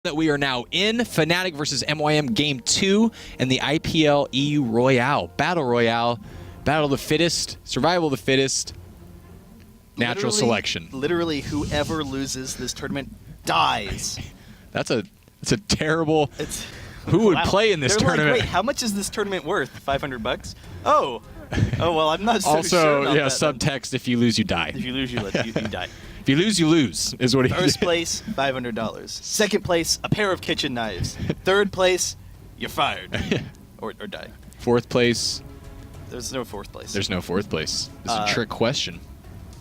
That we are now in Fnatic versus MYM Game 2 in the IPL EU Royale. Battle Royale. Battle of the fittest. Survival of the fittest. Natural selection. Literally, whoever loses this tournament dies. That's a terrible... Who would play in this tournament? Like, wait, how much is this tournament worth? $500? Oh, well, I'm not so sure about that, subtext, if you lose, you die. If you lose, you die. If you lose, you lose, is what he First place, $500. Second place, a pair of kitchen knives. Third place, you're fired. or die. Fourth place. There's no fourth place. There's no fourth place. It's a trick question.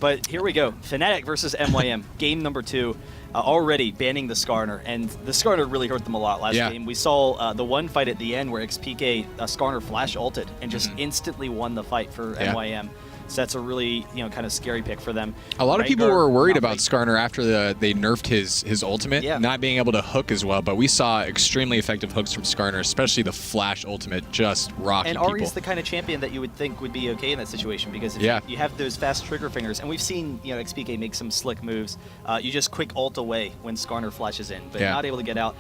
But here we go. Fnatic versus MYM. Game number 2. Already banning the Skarner, and the Skarner really hurt them a lot last game. We saw the one fight at the end where XPK Skarner flash ulted and just instantly won the fight for MYM. So that's a really kind of scary pick for them. A lot of people were worried about Skarner after they nerfed his ultimate, not being able to hook as well. But we saw extremely effective hooks from Skarner, especially the flash ultimate, just rocking people. And Ari's the kind of champion that you would think would be okay in that situation, because if you have those fast trigger fingers, and we've seen XPK make some slick moves. You just quick ult away when Skarner flashes in, but not able to get out.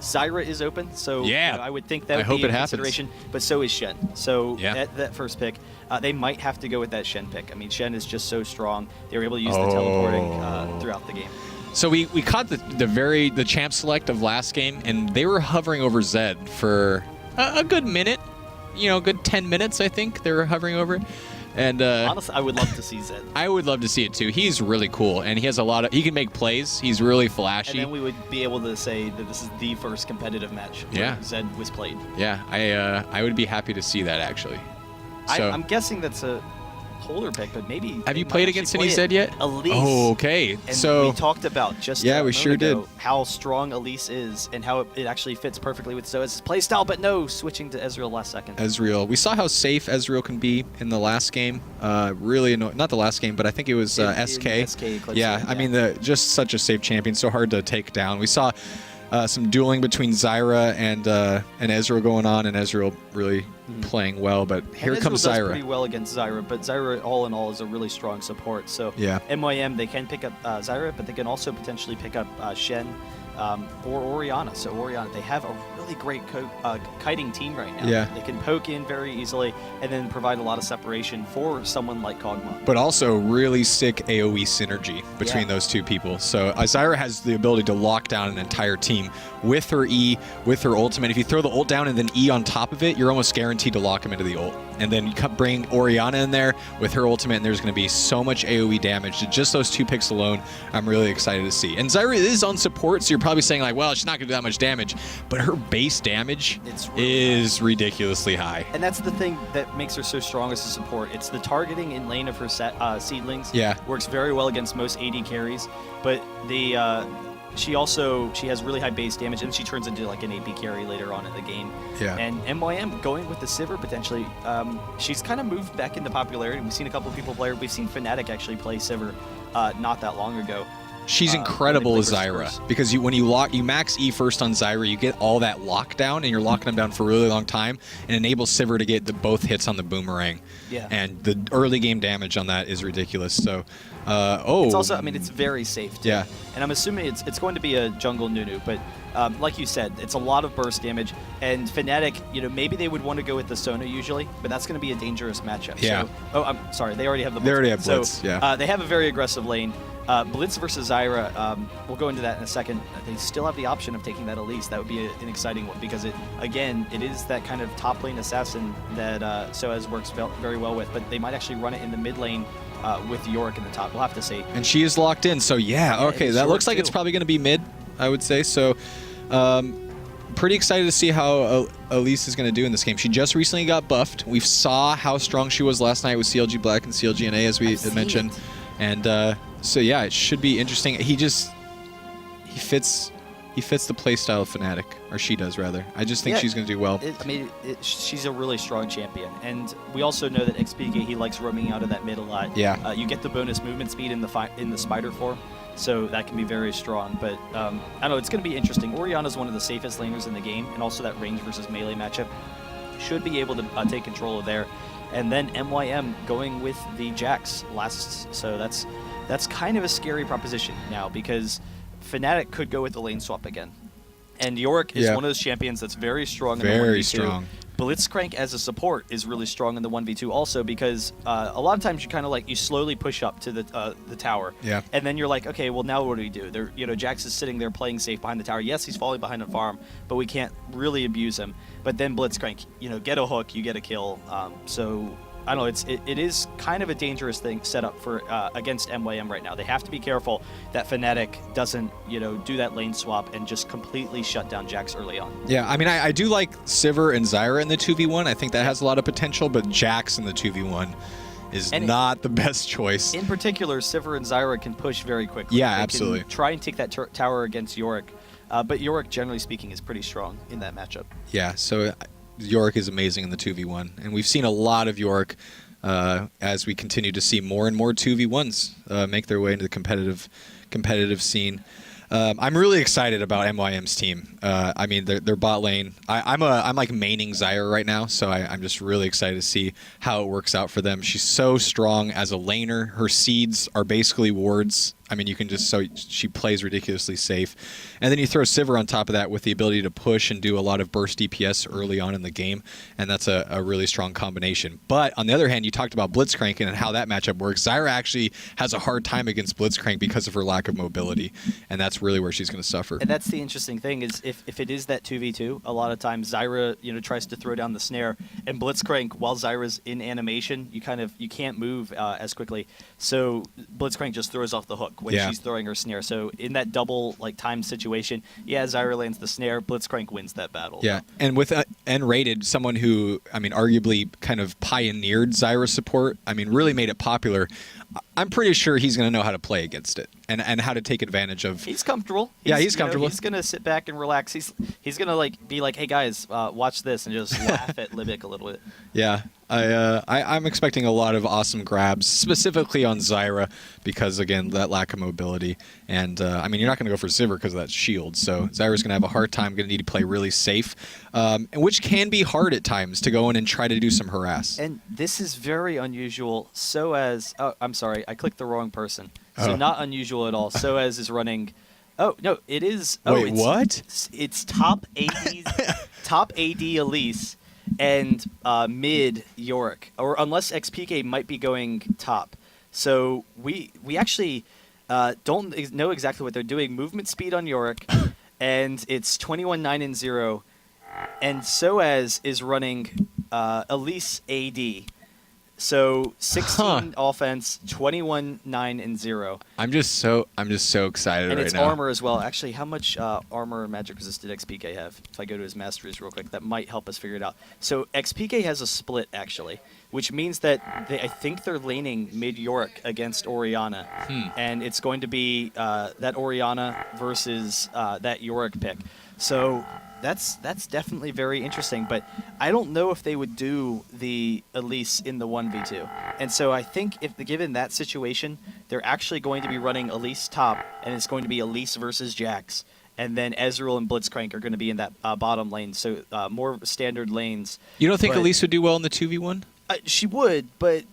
Zyra is open, so I would think that would be a consideration. But so is Shen. So at that first pick, they might have to go with that Shen pick. I mean, Shen is just so strong. They were able to use the teleporting throughout the game. So we caught the champ select of last game, and they were hovering over Zed for a good minute. Good 10 minutes, I think they were hovering over. And honestly, I would love to see Zed. I would love to see it too. He's really cool, and he has he can make plays. He's really flashy. And then we would be able to say that this is the first competitive match where Zed was played. Yeah, I would be happy to see that, actually. So, I'm guessing that's a holder pick, but maybe... Have you played against any Zed yet? Elise. Oh, okay. And so we talked about just we sure did how strong Elise is and how it actually fits perfectly with Zoa's playstyle, but no, switching to Ezreal last second. Ezreal. We saw how safe Ezreal can be in the last game. Really annoying. Not the last game, but I think it was SK. I mean, just such a safe champion, so hard to take down. We saw some dueling between Zyra and Ezreal going on, and Ezreal really playing well, but here comes Zyra. Does pretty well against Zyra, but Zyra, all in all, is a really strong support. So MYM, they can pick up Zyra, but they can also potentially pick up Shen or Orianna. So Orianna, they have a really great kiting team right now. They can poke in very easily and then provide a lot of separation for someone like Kog'Maw. But also really sick AoE synergy between those two people. So Zyra has the ability to lock down an entire team with her E, with her ultimate. If you throw the ult down and then E on top of it, you're almost guaranteed to lock him into the ult. And then you bring Orianna in there with her ultimate, and there's going to be so much AoE damage. Just those 2 picks alone, I'm really excited to see. And Zyra is on support, so you're probably saying, like, well, she's not going to do that much damage. But her base damage is ridiculously high. And that's the thing that makes her so strong as a support. It's the targeting in lane of her seedlings. Works very well against most AD carries. But she has really high base damage, and she turns into like an AP carry later on in the game. And MYM going with the Sivir potentially, she's kind of moved back into popularity. We've seen a couple of people play her. We've seen Fnatic actually play Sivir not that long ago. She's incredible as Zyra, because when you max E first on Zyra, you get all that lockdown, and you're locking them down for a really long time, and enables Sivir to get both hits on the boomerang. And the early game damage on that is ridiculous. So, it's also, I mean, it's very safe too. And I'm assuming it's going to be a jungle Nunu, but like you said, it's a lot of burst damage, and Fnatic, maybe they would want to go with the Sona usually, but that's going to be a dangerous matchup. So, I'm sorry, they already have the Blitz. They already have Blitz, so, they have a very aggressive lane. Blitz versus Zyra, we'll go into that in a second. They still have the option of taking that Elise. That would be an exciting one, because it is that kind of top lane assassin that Soaz works very well with, but they might actually run it in the mid lane with Yorick in the top. We'll have to see. And she is locked in, so okay, that looks like it's probably going to be mid, I would say. So pretty excited to see how Elise is going to do in this game. She just recently got buffed. We saw how strong she was last night with CLG Black and CLG.NA, as we had mentioned. And so yeah, it should be interesting. He fits the playstyle of Fnatic, or she does rather. I just think she's going to do well. She's a really strong champion, and we also know that XPK, he likes roaming out of that mid a lot. You get the bonus movement speed in the spider form, so that can be very strong. But I don't know, it's going to be interesting. Orianna's one of the safest laners in the game, and also that range versus melee matchup should be able to take control of there. And then MYM going with the Jax last, so that's kind of a scary proposition now, because Fnatic could go with the lane swap again. And Yorick is one of those champions that's very strong in the 1v2. Very strong. Blitzcrank as a support is really strong in the 1v2 also because a lot of times you kind of like you slowly push up to the tower. Yeah. And then you're like, okay, well now what do we do? Jax is sitting there playing safe behind the tower. Yes, he's falling behind on farm, but we can't really abuse him. But then Blitzcrank, get a hook, you get a kill. So I don't know. It is kind of a dangerous thing set up for against MYM right now. They have to be careful that Fnatic doesn't do that lane swap and just completely shut down Jax early on. Yeah, I mean I do like Sivir and Zyra in the 2v1. I think that has a lot of potential, but Jax in the 2v1 is not the best choice. In particular, Sivir and Zyra can push very quickly. Yeah, they absolutely. Can try and take that tower against Yorick, but Yorick, generally speaking, is pretty strong in that matchup. Yeah, so Yorick is amazing in the 2v1, and we've seen a lot of Yorick as we continue to see more and more 2v1s make their way into the competitive scene. I'm really excited about MYM's team. I mean, their bot lane. I'm like maining Zyra right now, so I'm just really excited to see how it works out for them. She's so strong as a laner. Her seeds are basically wards. I mean, you can just she plays ridiculously safe. And then you throw Sivir on top of that with the ability to push and do a lot of burst DPS early on in the game, and that's a really strong combination. But on the other hand, you talked about Blitzcrank and how that matchup works. Zyra actually has a hard time against Blitzcrank because of her lack of mobility, and that's really where she's going to suffer. And that's the interesting thing is if it is that 2v2, a lot of times Zyra tries to throw down the snare, and Blitzcrank, while Zyra's in animation, you can't move as quickly. So Blitzcrank just throws off the hook when she's throwing her snare. So in that double time situation, Zyra lands the snare, Blitzcrank wins that battle. Yeah, and with N-rated, someone who, I mean, arguably kind of pioneered Zyra support, I mean, really made it popular, I'm pretty sure he's going to know how to play against it and how to take advantage of. He's comfortable. He's comfortable. He's going to sit back and relax. He's going to be like, hey guys, watch this, and just laugh at Libic a little bit. Yeah, I'm expecting a lot of awesome grabs, specifically on Zyra, because again, that lack of mobility. And I mean, you're not going to go for Sivir because of that shield. So Zyra's going to have a hard time. Going to need to play really safe, which can be hard at times to go in and try to do some harass. And this is very unusual. I'm sorry, I clicked the wrong person. So not unusual at all. Soaz is running. Oh no, it is. Wait, what? It's top AD Elise and mid Yorick, or unless XPK might be going top. So we actually don't know exactly what they're doing. Movement speed on Yorick, and it's 21-9 and 0, and Soaz is running Elise AD. So 16 offense, 21-9 and 0. I'm just so excited right now. And it's armor as well. Actually, how much armor and magic resist did XPK have? If I go to his masteries real quick, that might help us figure it out. So XPK has a split actually, which means that I think they're laning mid Yorick against Orianna, and it's going to be that Orianna versus that Yorick pick. So that's definitely very interesting, but I don't know if they would do the Elise in the 1v2. And so I think if given that situation, they're actually going to be running Elise top, and it's going to be Elise versus Jax. And then Ezreal and Blitzcrank are going to be in that bottom lane, so more standard lanes. You don't think Elise would do well in the 2v1? She would, but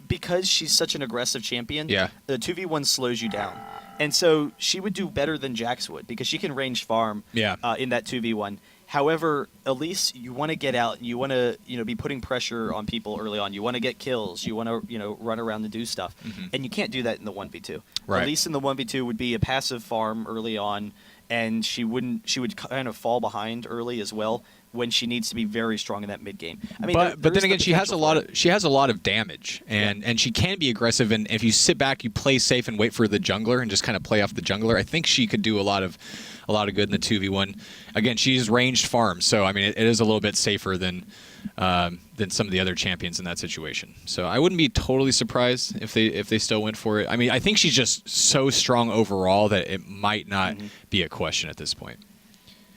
because she's such an aggressive champion, the 2v1 slows you down. And so she would do better than Jax would because she can range farm in that 2v1. However, Elise, you want to get out. You want to be putting pressure on people early on. You want to get kills. You want to run around and do stuff. And you can't do that in the 1v2. Right. Elise in the 1v2 would be a passive farm early on, and she would kind of fall behind early as well when she needs to be very strong in that mid game. I mean, but then again, she has a lot of damage, and she can be aggressive. And if you sit back, you play safe and wait for the jungler and just kind of play off the jungler, I think she could do a lot of good in the 2v1. Again, she's ranged farm, so I mean it is a little bit safer than some of the other champions in that situation. So I wouldn't be totally surprised if they still went for it. I mean, I think she's just so strong overall that it might not be a question at this point.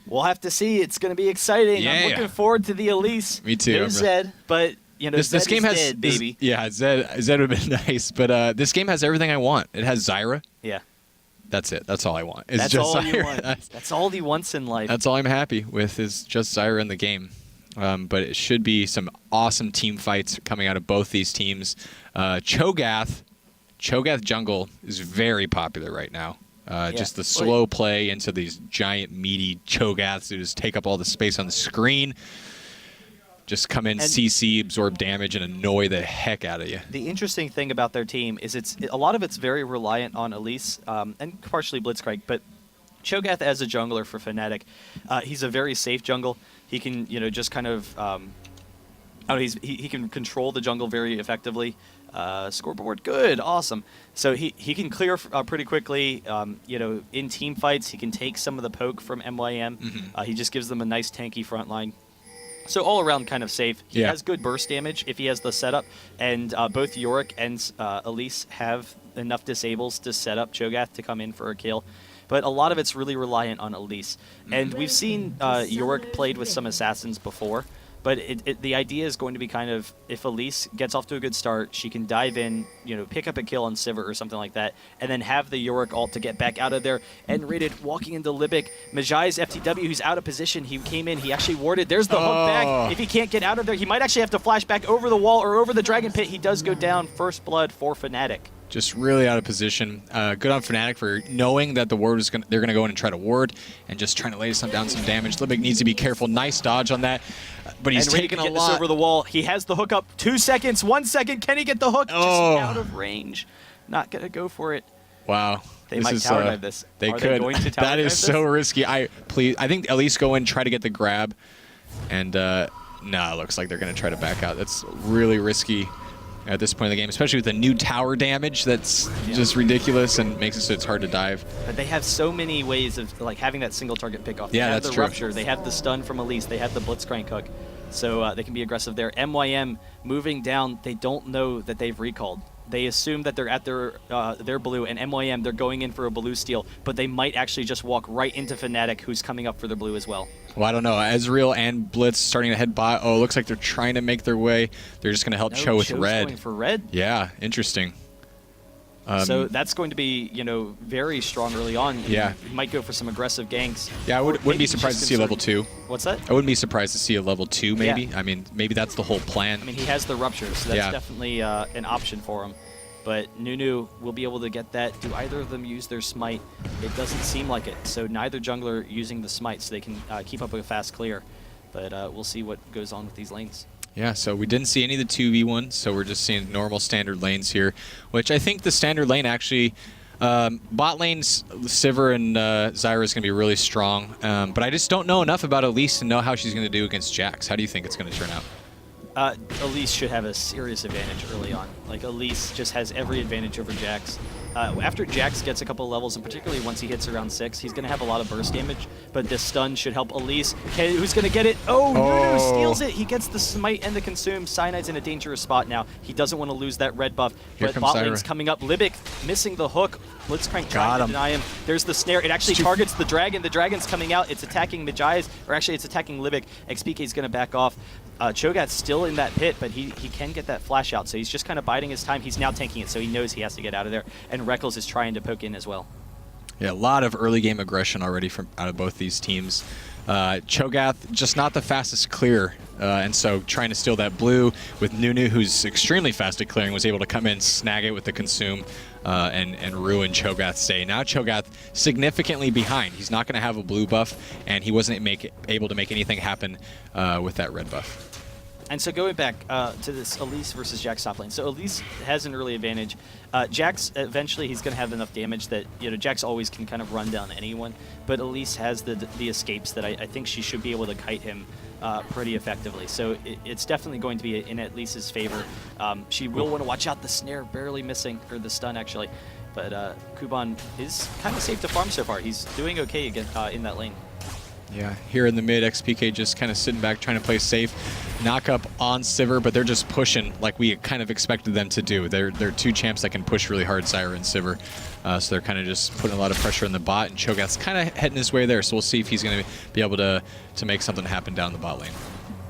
We'll have to see. It's going to be exciting. Yeah, I'm looking forward to the Elise. Me too. There's Zed, but this game has dead, baby. Zed would have been nice, but this game has everything I want. It has Zyra. Yeah. That's it. That's all I want. That's just all Zyra. You want. That's all he wants in life. That's all I'm happy with is just Zyra in the game. But it should be some awesome team fights coming out of both these teams. Cho'Gath jungle is very popular right now. Just the slow play into these giant, meaty Cho'Gaths who just take up all the space on the screen. Just come in, CC, absorb damage, and annoy the heck out of you. The interesting thing about their team is a lot of it's very reliant on Elise and partially Blitzcrank, but Cho'Gath as a jungler for Fnatic, he's a very safe jungle. He can, just kind of, he can control the jungle very effectively. Scoreboard, good, awesome. So he can clear pretty quickly. In team fights, he can take some of the poke from MYM. He just gives them a nice tanky front line. So all around kind of safe. He has good burst damage if he has the setup, and both Yorick and Elise have enough disables to set up Cho'Gath to come in for a kill. But a lot of it's really reliant on Elise. And we've seen Yorick played with some assassins before, but the idea is going to be kind of, if Elise gets off to a good start, she can dive in, pick up a kill on Sivir or something like that, and then have the Yorick ult to get back out of there. And rated walking into Libic. Mejai's FTW, who's out of position. He came in, he actually warded. There's the hook back. If he can't get out of there, he might actually have to flash back over the wall or over the Dragon Pit. He does go down. First blood for Fnatic. Just really out of position. Good on Fnatic for knowing that the ward is they're going to go in and try to ward and just trying to lay down some damage. Libic needs to be careful. Nice dodge on that, but he's taking a lot. This over the wall. He has the hook up. 2 seconds. 1 second. Can he get the hook? Just out of range. Not going to go for it. Wow. They might tower dive this. They Are could. They going to tower that dive is so risky. I think at least go in, try to get the grab, and no, it looks like they're going to try to back out. That's really risky at this point in the game, especially with the new tower damage that's just ridiculous and makes it so it's hard to dive. But they have so many ways of having that single target pick off. They have that's the true. Rupture, they have the stun from Elise, they have the Blitzcrank hook. So they can be aggressive there. MYM moving down, they don't know that they've recalled. They assume that they're at their blue, and MYM, they're going in for a blue steal, but they might actually just walk right into Fnatic, who's coming up for their blue as well. Well, I don't know. Ezreal and Blitz starting to head bot. Oh, it looks like they're trying to make their way. They're just going to help Cho with red. Going for red? Yeah, interesting. So that's going to be, very strong early on. Yeah. He might go for some aggressive ganks. Yeah, I wouldn't be surprised to see a level 2. What's that? I wouldn't be surprised to see a level 2, maybe. Yeah. I mean, maybe that's the whole plan. I mean, he has the Rupture, so that's definitely an option for him. But Nunu will be able to get that. Do either of them use their smite? It doesn't seem like it. So neither jungler using the smite, so they can keep up with a fast clear. But we'll see what goes on with these lanes. Yeah, so we didn't see any of the 2v1s, so we're just seeing normal standard lanes here, which I think the standard lane actually, bot lanes, Sivir and Zyra is going to be really strong, but I just don't know enough about Elise to know how she's going to do against Jax. How do you think it's going to turn out? Elise should have a serious advantage early on. Elise just has every advantage over Jax. After Jax gets a couple levels, and particularly once he hits around 6, he's going to have a lot of burst damage, but this stun should help Elise. Okay, who's going to get it? Oh, Nunu steals it! He gets the smite and the consume. Cyanide's in a dangerous spot now. He doesn't want to lose that red buff, but bot lane's coming up. Libic missing the hook. Blitzcrank trying to deny him. There's the snare. It actually targets the dragon. The dragon's coming out. It's attacking Mejai's, or actually it's attacking Libic. XPK's going to back off. Cho'Gath's still in that pit, but he can get that flash out, so he's just kind of biding his time. He's now tanking it, so he knows he has to get out of there, and Reckles is trying to poke in as well. Yeah, a lot of early game aggression already from out of both these teams. Cho'Gath just not the fastest clear, and so trying to steal that blue with Nunu, who's extremely fast at clearing, was able to come in, snag it with the consume, and ruin Cho'Gath's day. Now Cho'Gath significantly behind. He's not going to have a blue buff, and he wasn't able to make anything happen with that red buff. And so going back to this Elise versus Jax top lane. So Elise has an early advantage. Jax, eventually he's going to have enough damage that, Jax always can kind of run down anyone. But Elise has the escapes that I think she should be able to kite him pretty effectively. So it's definitely going to be in Elise's favor. She will want to watch out the snare, barely missing, or the stun actually. But Kuban is kind of safe to farm so far. He's doing okay again in that lane. Yeah, here in the mid, XPK just kind of sitting back, trying to play safe. Knock up on Sivir, but they're just pushing like we kind of expected them to do. They're two champs that can push really hard, Zyra and Sivir. So they're kind of just putting a lot of pressure on the bot, and Cho'Gath's kind of heading his way there. So we'll see if he's going to be able to make something happen down the bot lane.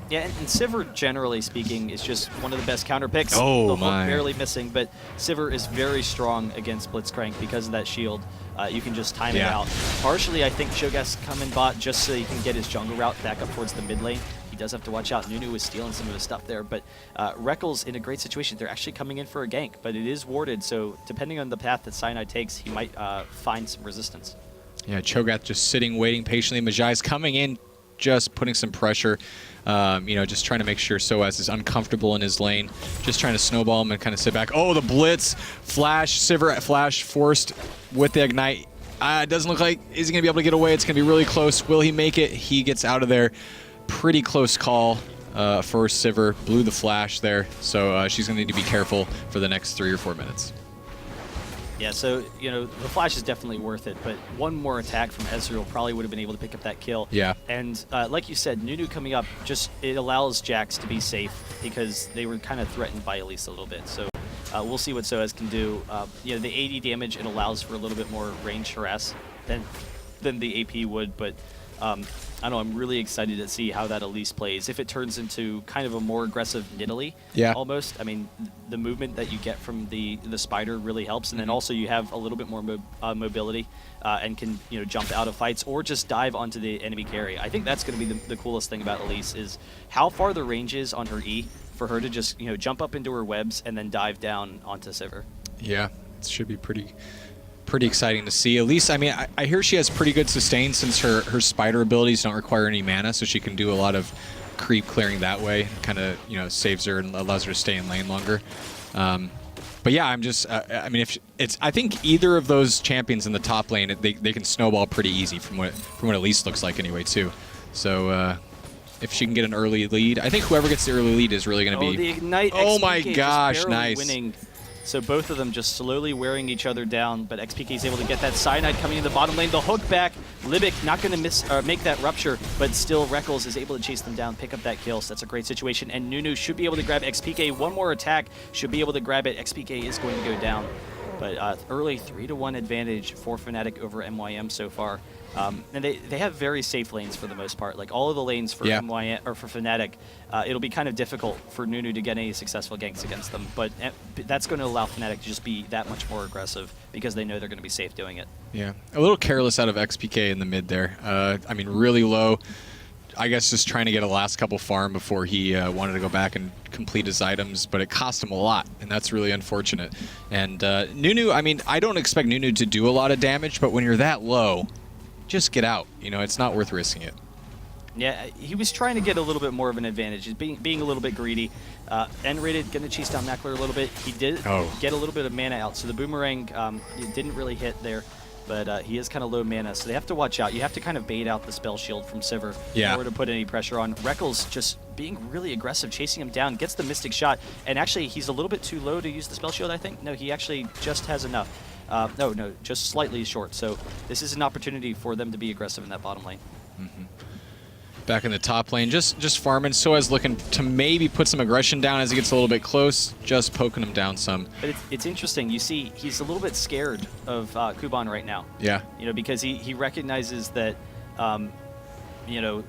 Yeah, and Sivir, generally speaking, is just one of the best counter picks. Oh, the my. Hook barely missing, but Sivir is very strong against Blitzcrank because of that shield. You can just time it out. Partially, I think Cho'Gath's coming bot just so he can get his jungle route back up towards the mid lane. he does have to watch out. Nunu was stealing some of his stuff there, but Reckles in a great situation. They're actually coming in for a gank, but it is warded, so depending on the path that Cyanide takes, he might find some resistance. Yeah, Cho'Gath just sitting, waiting patiently. Majai's coming in, just putting some pressure. You know, just trying to make sure Soaz is uncomfortable in his lane. Just trying to snowball him and kind of sit back. Oh, the blitz! Flash, Sivir at Flash, forced with the Ignite. It doesn't look like he's going to be able to get away. It's going to be really close. Will he make it? He gets out of there. Pretty close call for Sivir. Blew the Flash there. So she's going to need to be careful for the next 3 or 4 minutes. Yeah, so, you know, the Flash is definitely worth it, but one more attack from Ezreal probably would have been able to pick up that kill. Yeah. And like you said, Nunu coming up, just it allows Jax to be safe because they were kind of threatened by Elise a little bit. So we'll see what Soaz can do. You know, the 80 damage, it allows for a little bit more range harass than the AP would, but I don't know, I'm really excited to see how that Elise plays. If it turns into kind of a more aggressive Nidalee, almost. I mean, the movement that you get from the spider really helps, and then also you have a little bit more mobility and can, you know, jump out of fights or just dive onto the enemy carry. I think that's going to be the coolest thing about Elise is how far the range is on her E for her to just, you know, jump up into her webs and then dive down onto Sivir. Yeah, it should be pretty exciting to see. Elise, I mean, I hear she has pretty good sustain since her spider abilities don't require any mana, so she can do a lot of creep clearing that way. Kind of, you know, saves her and allows her to stay in lane longer. But yeah, I'm just, I mean, I think either of those champions in the top lane, they can snowball pretty easy from what Elise looks like anyway too. So if she can get an early lead, I think whoever gets the early lead is really going to be. The Ignite. Oh XPK my gosh, nice. Winning. So both of them just slowly wearing each other down, but XPK is able to get that Cyanide coming in the bottom lane. The hook back, Libic not going to make that rupture, but still Reckles is able to chase them down, pick up that kill, so that's a great situation. And Nunu should be able to grab XPK. One more attack, should be able to grab it. XPK is going to go down. But early 3-1 advantage for Fnatic over MYM so far. And they have very safe lanes for the most part. Like all of the lanes for MYM or for Fnatic, it'll be kind of difficult for Nunu to get any successful ganks against them. But that's going to allow Fnatic to just be that much more aggressive because they know they're going to be safe doing it. Yeah, a little careless out of XPK in the mid there. I mean, really low. I guess just trying to get a last couple farm before he wanted to go back and complete his items, but it cost him a lot, and that's really unfortunate. And Nunu, I mean, I don't expect Nunu to do a lot of damage, but when you're that low, just get out. You know, it's not worth risking it. Yeah, he was trying to get a little bit more of an advantage. He's being a little bit greedy. N-rated, going to chase down Mackler a little bit. He did get a little bit of mana out, so the boomerang it didn't really hit there. But he is kind of low mana, so they have to watch out. You have to kind of bait out the spell shield from Sivir in order to put any pressure on. Reckles just being really aggressive, chasing him down, gets the Mystic Shot, and actually he's a little bit too low to use the spell shield, I think. No, he actually just has enough. No, just slightly short. So this is an opportunity for them to be aggressive in that bottom lane. Back in the top lane, just farming. Soaz looking to maybe put some aggression down as he gets a little bit close, just poking him down some. But it's interesting. You see, he's a little bit scared of Kuban right now. Yeah. You know, because he recognizes that, you know,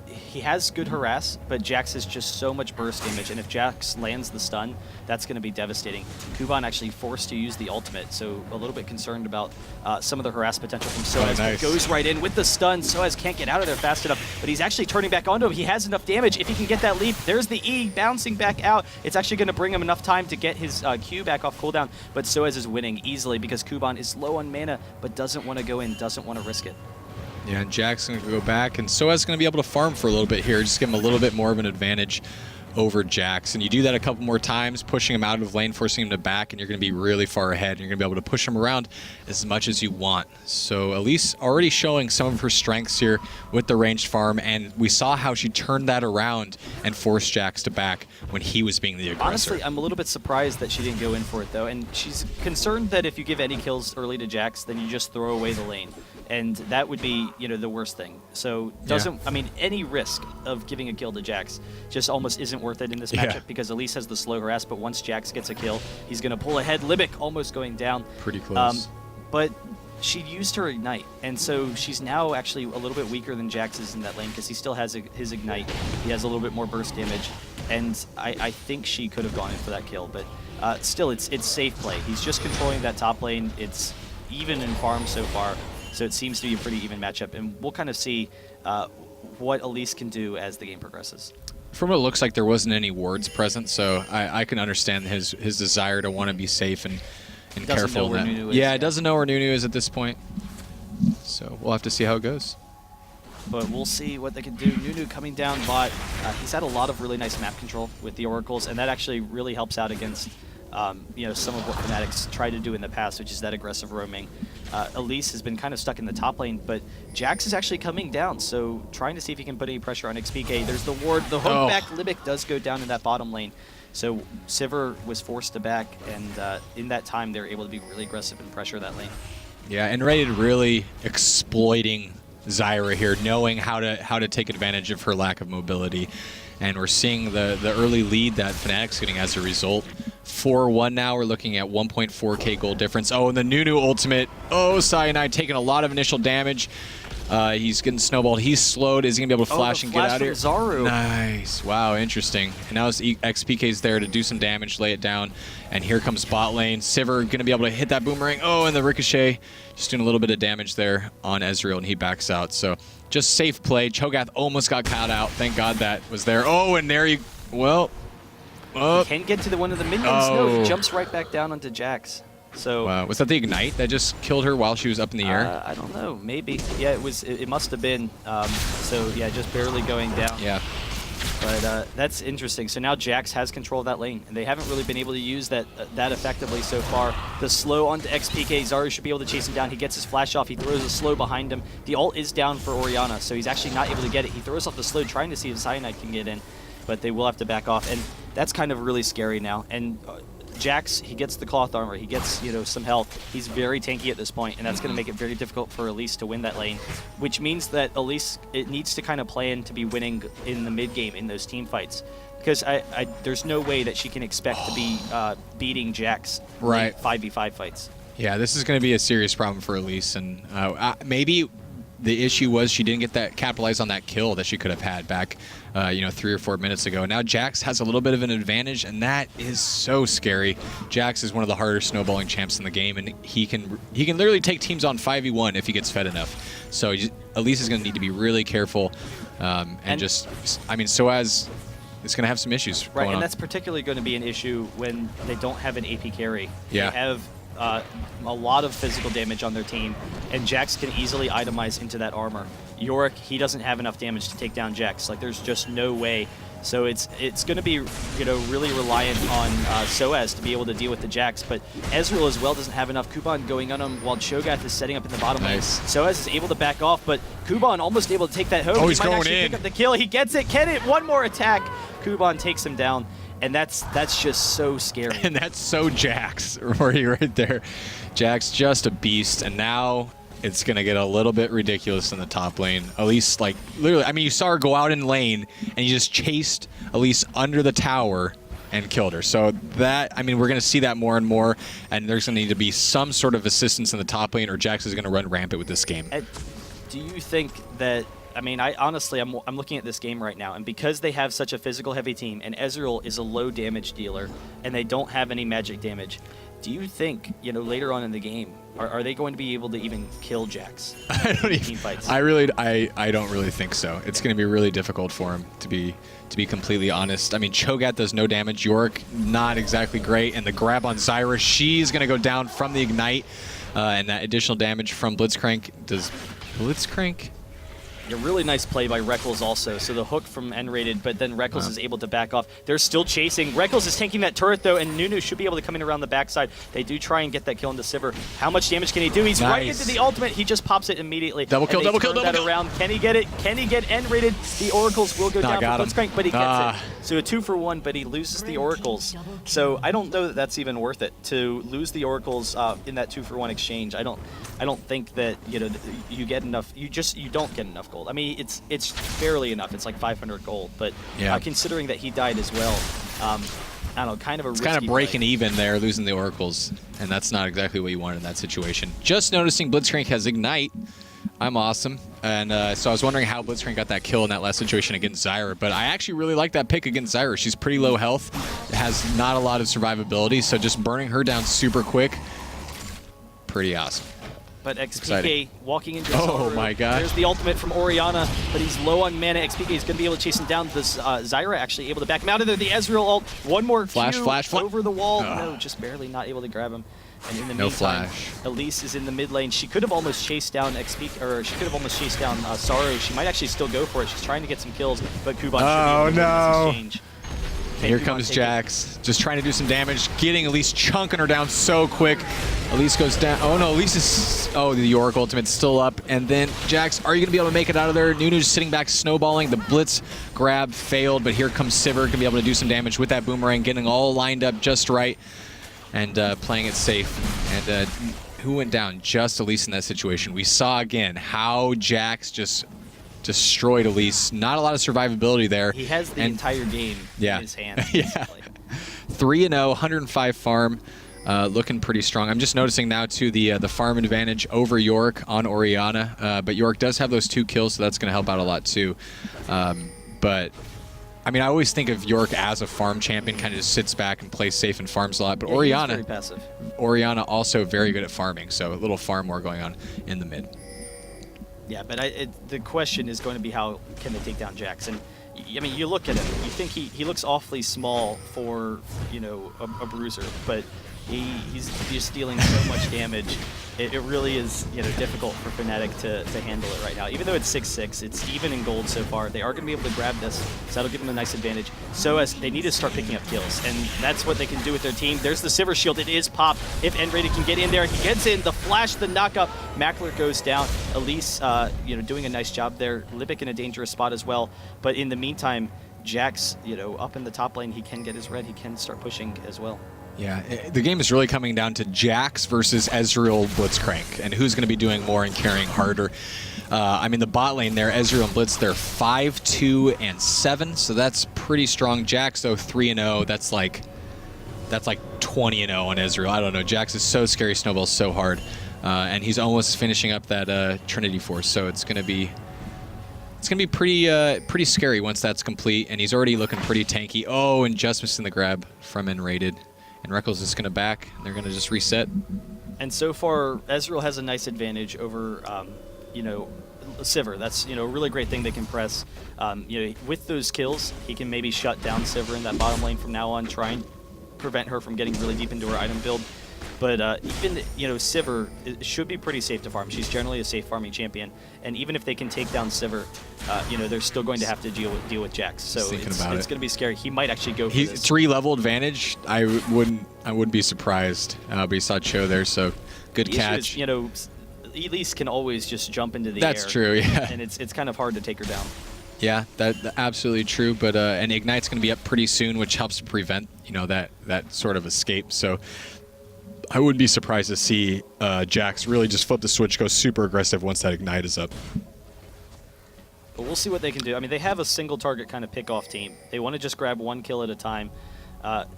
he has good harass, but Jax has just so much burst damage, and if Jax lands the stun, that's going to be devastating. Kuban actually forced to use the ultimate, so a little bit concerned about some of the harass potential from Soaz. Nice. Goes right in with the stun. Soaz can't get out of there fast enough, but he's actually turning back onto him. He has enough damage. If he can get that leap, there's the E bouncing back out. It's actually going to bring him enough time to get his Q back off cooldown, but Soaz is winning easily because Kuban is low on mana, but doesn't want to go in, doesn't want to risk it. Yeah, and Jack's going to go back, and Soaz going to be able to farm for a little bit here, just give him a little bit more of an advantage over Jax. And you do that a couple more times, pushing him out of lane, forcing him to back, and you're going to be really far ahead, and you're going to be able to push him around as much as you want. So Elise already showing some of her strengths here with the ranged farm, and we saw how she turned that around and forced Jax to back when he was being the aggressor. Honestly, I'm a little bit surprised that she didn't go in for it, though, and she's concerned that if you give any kills early to Jax, then you just throw away the lane. And that would be, you know, the worst thing. So I mean, any risk of giving a kill to Jax just almost isn't worth it in this matchup because Elise has the slow harass, but once Jax gets a kill, he's going to pull ahead. Libic almost going down. Pretty close. But she used her Ignite, and so she's now actually a little bit weaker than Jax is in that lane because he still has his Ignite. He has a little bit more burst damage, and I think she could have gone in for that kill, but still, it's safe play. He's just controlling that top lane. It's even in farm so far. So it seems to be a pretty even matchup, and we'll kind of see what Elise can do as the game progresses. From what it looks like, there wasn't any wards present, so I can understand his desire to want to be safe and careful. Know where Nunu is. Yeah, it doesn't know where Nunu is at this point. So we'll have to see how it goes. But we'll see what they can do. Nunu coming down bot. He's had a lot of really nice map control with the Oracles, and that actually really helps out against some of what Fnatic's tried to do in the past, which is that aggressive roaming. Elise has been kind of stuck in the top lane, but Jax is actually coming down, so trying to see if he can put any pressure on XPK. There's the ward. The hook back Libic does go down in that bottom lane. So Sivir was forced to back, and in that time, they were able to be really aggressive and pressure that lane. Yeah, and Rated really exploiting Zyra here, knowing how to take advantage of her lack of mobility. And we're seeing the early lead that Fnatic's getting as a result. 4-1 now. We're looking at 1.4k gold difference. Oh, and the Nunu ultimate. Oh, Cyanide taking a lot of initial damage. He's getting snowballed. He's slowed. Is he going to be able to flash and get out of here? Zaru. Nice. Wow, interesting. And now XPK's there to do some damage, lay it down. And here comes bot lane. Sivir going to be able to hit that boomerang. Oh, and the ricochet. Just doing a little bit of damage there on Ezreal, and he backs out. So just safe play. Cho'Gath almost got caught out. Thank God that was there. Oh, and there you... Well... He can't get to one of the minions. No, he jumps right back down onto Jax. So wow. Was that the Ignite that just killed her while she was up in the air? I don't know. Maybe. Yeah, it was. It must have been. So yeah, just barely going down. Yeah. But that's interesting. So now Jax has control of that lane, and they haven't really been able to use that effectively so far. The slow onto XPK. Zaru should be able to chase him down. He gets his flash off. He throws a slow behind him. The ult is down for Orianna, so he's actually not able to get it. He throws off the slow, trying to see if Cyanide can get in, but they will have to back off. And that's kind of really scary now. And Jax, he gets the cloth armor, he gets some health. He's very tanky at this point, and that's going to make it very difficult for Elise to win that lane, which means that Elise, it needs to kind of plan to be winning in the mid game in those team fights, because there's no way that she can expect to be beating Jax in 5v5 fights. Yeah, this is going to be a serious problem for Elise, and maybe the issue was she didn't get that capitalize on that kill that she could have had back 3 or 4 minutes ago. Now Jax has a little bit of an advantage, and that is so scary. Jax is one of the harder snowballing champs in the game, and he can literally take teams on 5v1 if he gets fed enough. So Elise is going to need to be really careful, and just, Soaz is going to have some issues going on. And that's particularly going to be an issue when they don't have an AP carry. Yeah. They have a lot of physical damage on their team, and Jax can easily itemize into that armor. Yorick, he doesn't have enough damage to take down Jax. Like, there's just no way. So it's going to be really reliant on Soaz to be able to deal with the Jax, but Ezreal as well doesn't have enough Kuban going on him while Cho'Gath is setting up in the bottom lane. Soaz is able to back off, but Kuban almost able to take that home. Oh, he's might going actually in. Pick up the kill. He gets it. Can it? One more attack. Kuban takes him down. And that's just so scary. And that's so Jax right there. Jax just a beast, and now it's going to get a little bit ridiculous in the top lane. Elise, like, literally, you saw her go out in lane, and he just chased Elise under the tower and killed her. So that, we're going to see that more and more, and there's going to need to be some sort of assistance in the top lane, or Jax is going to run rampant with this game. Do you think that... I'm looking at this game right now, and because they have such a physical heavy team, and Ezreal is a low damage dealer, and they don't have any magic damage, do you think, later on in the game, are they going to be able to even kill Jax? I don't really think so. It's going to be really difficult for him, to be completely honest. Cho'Gath does no damage. Yorick, not exactly great, and the grab on Zyra, she's going to go down from the Ignite, and that additional damage from Blitzcrank. Does Blitzcrank... A really nice play by Reckles also. So the hook from N-rated, but then Reckles is able to back off. They're still chasing. Reckles is tanking that turret though, and Nunu should be able to come in around the backside. They do try and get that kill into Sivir. How much damage can he do? He's right into the ultimate. He just pops it immediately. Double kill, double kill, double kill. Around. Can he get it? Can he get N-rated? The Oracles will go down for Blitzcrank, but he gets it. So a 2-for-1, but he loses the Oracles. So I don't know that that's even worth it to lose the Oracles in that 2-for-1 exchange. I don't think that you get enough. You don't get enough gold. It's barely enough. It's like 500 gold, but considering that he died as well, I don't know, kind of a risky kind of breaking play. Even there, losing the Oracles, and that's not exactly what you wanted in that situation. Just noticing Blitzcrank has Ignite. I'm awesome, and so I was wondering how Blitzcrank got that kill in that last situation against Zyra, but I actually really like that pick against Zyra. She's pretty low health, has not a lot of survivability, so just burning her down super quick, pretty awesome. but XPK Exciting. walking into Oh my gosh. There's the ultimate from Orianna, but he's low on mana. XPK is going to be able to chase him down. This Zyra actually able to back him out of there. The Ezreal ult, one more flash, over the wall. No, just barely not able to grab him. And in the meantime, Elise is in the mid lane. She could have almost chased down XP, or she could have almost chased down Saru. She might actually still go for it. She's trying to get some kills, but Kuban should be able to win this exchange. Here comes Jax, just trying to do some damage, getting Elise, chunking her down so quick. Elise goes down. Oh no, Elise is, oh, the Yorick ultimate's still up. And then Jax, are you gonna be able to make it out of there? Nunu's sitting back, snowballing. The blitz grab failed, but here comes Sivir, gonna be able to do some damage with that boomerang, getting all lined up just right and playing it safe. And who went down? Just Elise in that situation. We saw again how Jax just destroyed Elise. Not a lot of survivability there. He has the entire game in his hands. Yeah. 3-0, 105 farm, looking pretty strong. I'm just noticing now too the farm advantage over Yorick on Orianna, but Yorick does have those 2 kills, so that's going to help out a lot too. But I mean, I always think of Yorick as a farm champion, kind of just sits back and plays safe and farms a lot. But Orianna, very passive. Orianna also very good at farming, so a little farm more going on in the mid. Yeah, but the question is going to be how can they take down Jax? And I mean, you look at him, you think he looks awfully small for, you know, a bruiser, but he's just dealing so much damage. It really is, you know, difficult for Fnatic to handle it right now. Even though it's 6-6, it's even in gold so far. They are going to be able to grab this, so that'll give them a nice advantage. So as they need to start picking up kills, and that's what they can do with their team. There's the Sivir shield. It is popped. If N-Rated can get in there, he gets in. The flash, the knockup. Mackler goes down. Elise, you know, doing a nice job there. Libic in a dangerous spot as well. But in the meantime, Jax, you know, up in the top lane, he can get his red. He can start pushing as well. Yeah, the game is really coming down to Jax versus Ezreal Blitzcrank, and who's going to be doing more and carrying harder. I mean, the bot lane there, Ezreal and Blitz, they're 5, 2, and 7, so that's pretty strong. Jax, though, 3 and 0. That's like 20 and 0 on Ezreal. I don't know. Jax is so scary, snowballs so hard, and he's almost finishing up that Trinity Force. So it's going to be pretty scary once that's complete. And he's already looking pretty tanky. Oh, and just missing the grab from N-Rated. And Reckles is going to back, and they're going to just reset. And so far, Ezreal has a nice advantage over, you know, Sivir. That's, you know, a really great thing they can press. You know, with those kills, he can maybe shut down Sivir in that bottom lane from now on, try and prevent her from getting really deep into her item build. But even, you know, Sivir should be pretty safe to farm. She's generally a safe farming champion. And even if they can take down Sivir, you know, they're still going to have to deal with Jax. So it's going to be scary. He might actually go for this. 3-level advantage. I wouldn't be surprised. But he saw Cho there, so good catch. Is, you know, Elise can always just jump into the air. That's true, yeah. And it's kind of hard to take her down. Yeah, that's absolutely true. But and Ignite's going to be up pretty soon, which helps to prevent, you know, that sort of escape. So I wouldn't be surprised to see Jax really just flip the switch, go super aggressive once that Ignite is up. But we'll see what they can do. I mean, they have a single target kind of pick-off team. They want to just grab one kill at a time.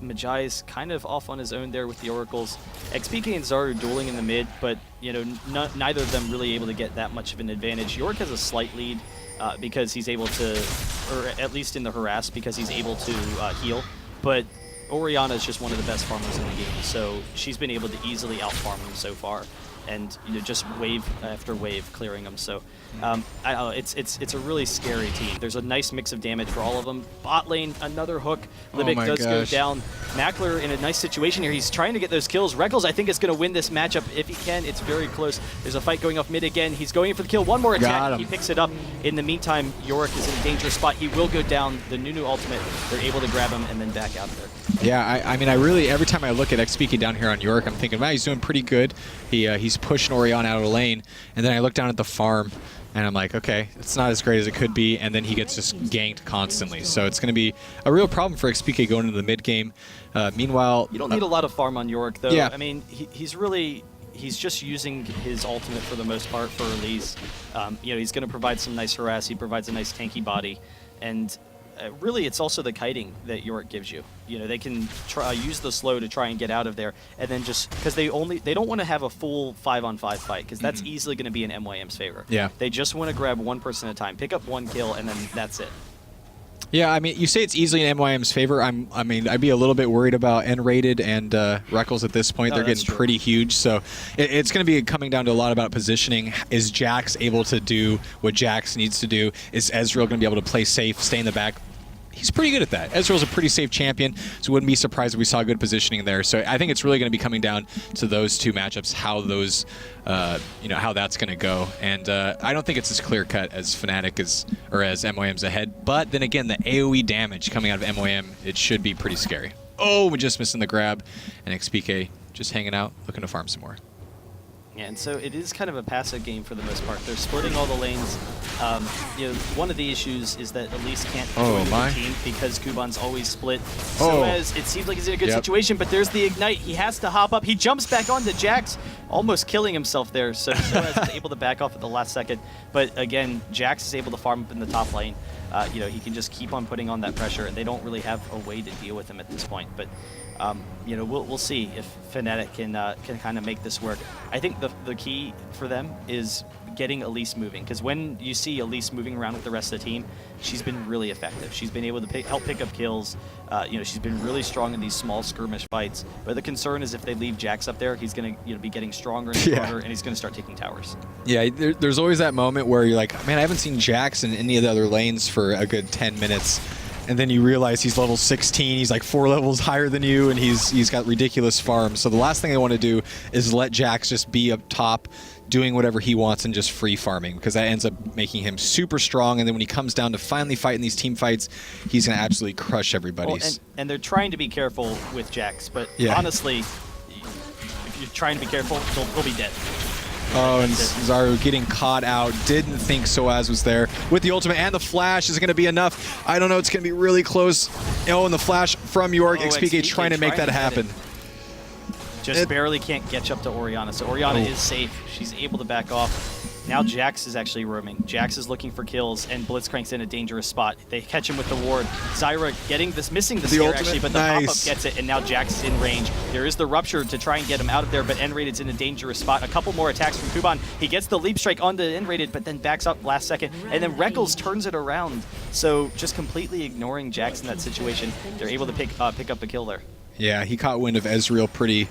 Magi is kind of off on his own there with the Oracles. XPK and Zaru dueling in the mid, but, you know, neither of them really able to get that much of an advantage. Yorick has a slight lead because he's able to, or at least in the harass, because he's able to heal. But Orianna is just one of the best farmers in the game, so she's been able to easily outfarm him so far, and, you know, just wave after wave clearing them. So I don't know, it's a really scary team. There's a nice mix of damage for all of them. Bot lane, another hook. Libic does go down. Mackler in a nice situation here. He's trying to get those kills. Reckles, I think, is going to win this matchup if he can. It's very close. There's a fight going off mid again. He's going for the kill. One more attack. He picks it up. In the meantime, Yorick is in a dangerous spot. He will go down. The Nunu ultimate, they're able to grab him and then back out of there. Yeah, I mean, I really, every time I look at XPK down here on Yorick, I'm thinking, wow, he's doing pretty good. He's pushing Orianna out of the lane. And then I look down at the farm, and I'm like, okay, it's not as great as it could be, and then he gets just ganked constantly. So it's going to be a real problem for XPK going into the mid game. Meanwhile, you don't need a lot of farm on Yorick, though. Yeah. I mean, he's just using his ultimate for the most part for Elise. You know, he's going to provide some nice harass. He provides a nice tanky body, and really, it's also the kiting that Yorick gives you. You know, they can use the slow to try and get out of there, and then just because they don't want to have a full 5-on-5 fight, because that's easily going to be in MYM's favor. Yeah. They just want to grab one person at a time, pick up one kill, and then that's it. Yeah, I mean, you say it's easily in MYM's favor. I mean, I'd be a little bit worried about N-rated and Reckles at this point. They're getting pretty huge, so it's going to be coming down to a lot about positioning. Is Jax able to do what Jax needs to do? Is Ezreal going to be able to play safe, stay in the back? He's pretty good at that. Ezreal's a pretty safe champion, so wouldn't be surprised if we saw good positioning there. So I think it's really going to be coming down to those two matchups, how those, how that's going to go. And I don't think it's as clear cut as Fnatic is, or as MYM's ahead. But then again, the AOE damage coming out of MYM, it should be pretty scary. Oh, we're just missing the grab, and XPK just hanging out, looking to farm some more. Yeah, and so it is kind of a passive game for the most part. They're splitting all the lanes. One of the issues is that Elise can't join the team because Kuban's always split. So as it seems like he's in a good situation, but there's the Ignite. He has to hop up. He jumps back onto Jax, almost killing himself there. So as is able to back off at the last second. But again, Jax is able to farm up in the top lane. He can just keep on putting on that pressure, and they don't really have a way to deal with him at this point. But we'll see if Fnatic can kind of make this work. I think the key for them is getting Elise moving, because when you see Elise moving around with the rest of the team, she's been really effective. She's been able to help pick up kills. She's been really strong in these small skirmish fights. But the concern is if they leave Jax up there, he's going to be getting stronger and stronger, and he's going to start taking towers. Yeah, there's always that moment where you're like, man, I haven't seen Jax in any of the other lanes for a good 10 minutes. And then you realize he's level 16, he's like 4 levels higher than you, and he's got ridiculous farms. So the last thing I want to do is let Jax just be up top, doing whatever he wants and just free farming, because that ends up making him super strong. And then when he comes down to finally fighting these team fights, he's going to absolutely crush everybody. Well, and they're trying to be careful with Jax, but honestly, if you're trying to be careful, he'll be dead. Oh, and Zaru getting caught out. Didn't think Soaz was there. With the ultimate and the flash, is it going to be enough? I don't know. It's going to be really close. Oh, and the flash from York. XPK trying to make that happen. Just barely can't catch up to Orianna. So Orianna is safe. She's able to back off. Now Jax is actually roaming. Jax is looking for kills, and Blitzcrank's in a dangerous spot. They catch him with the ward. Zyra missing the scare actually, but the pop-up gets it, and now Jax is in range. There is the rupture to try and get him out of there, but N-Rated's in a dangerous spot. A couple more attacks from Kuban. He gets the leap strike onto N-Rated, but then backs up last second, and then Reckles turns it around. So just completely ignoring Jax in that situation, they're able to pick up a kill there. Yeah, he caught wind of Ezreal pretty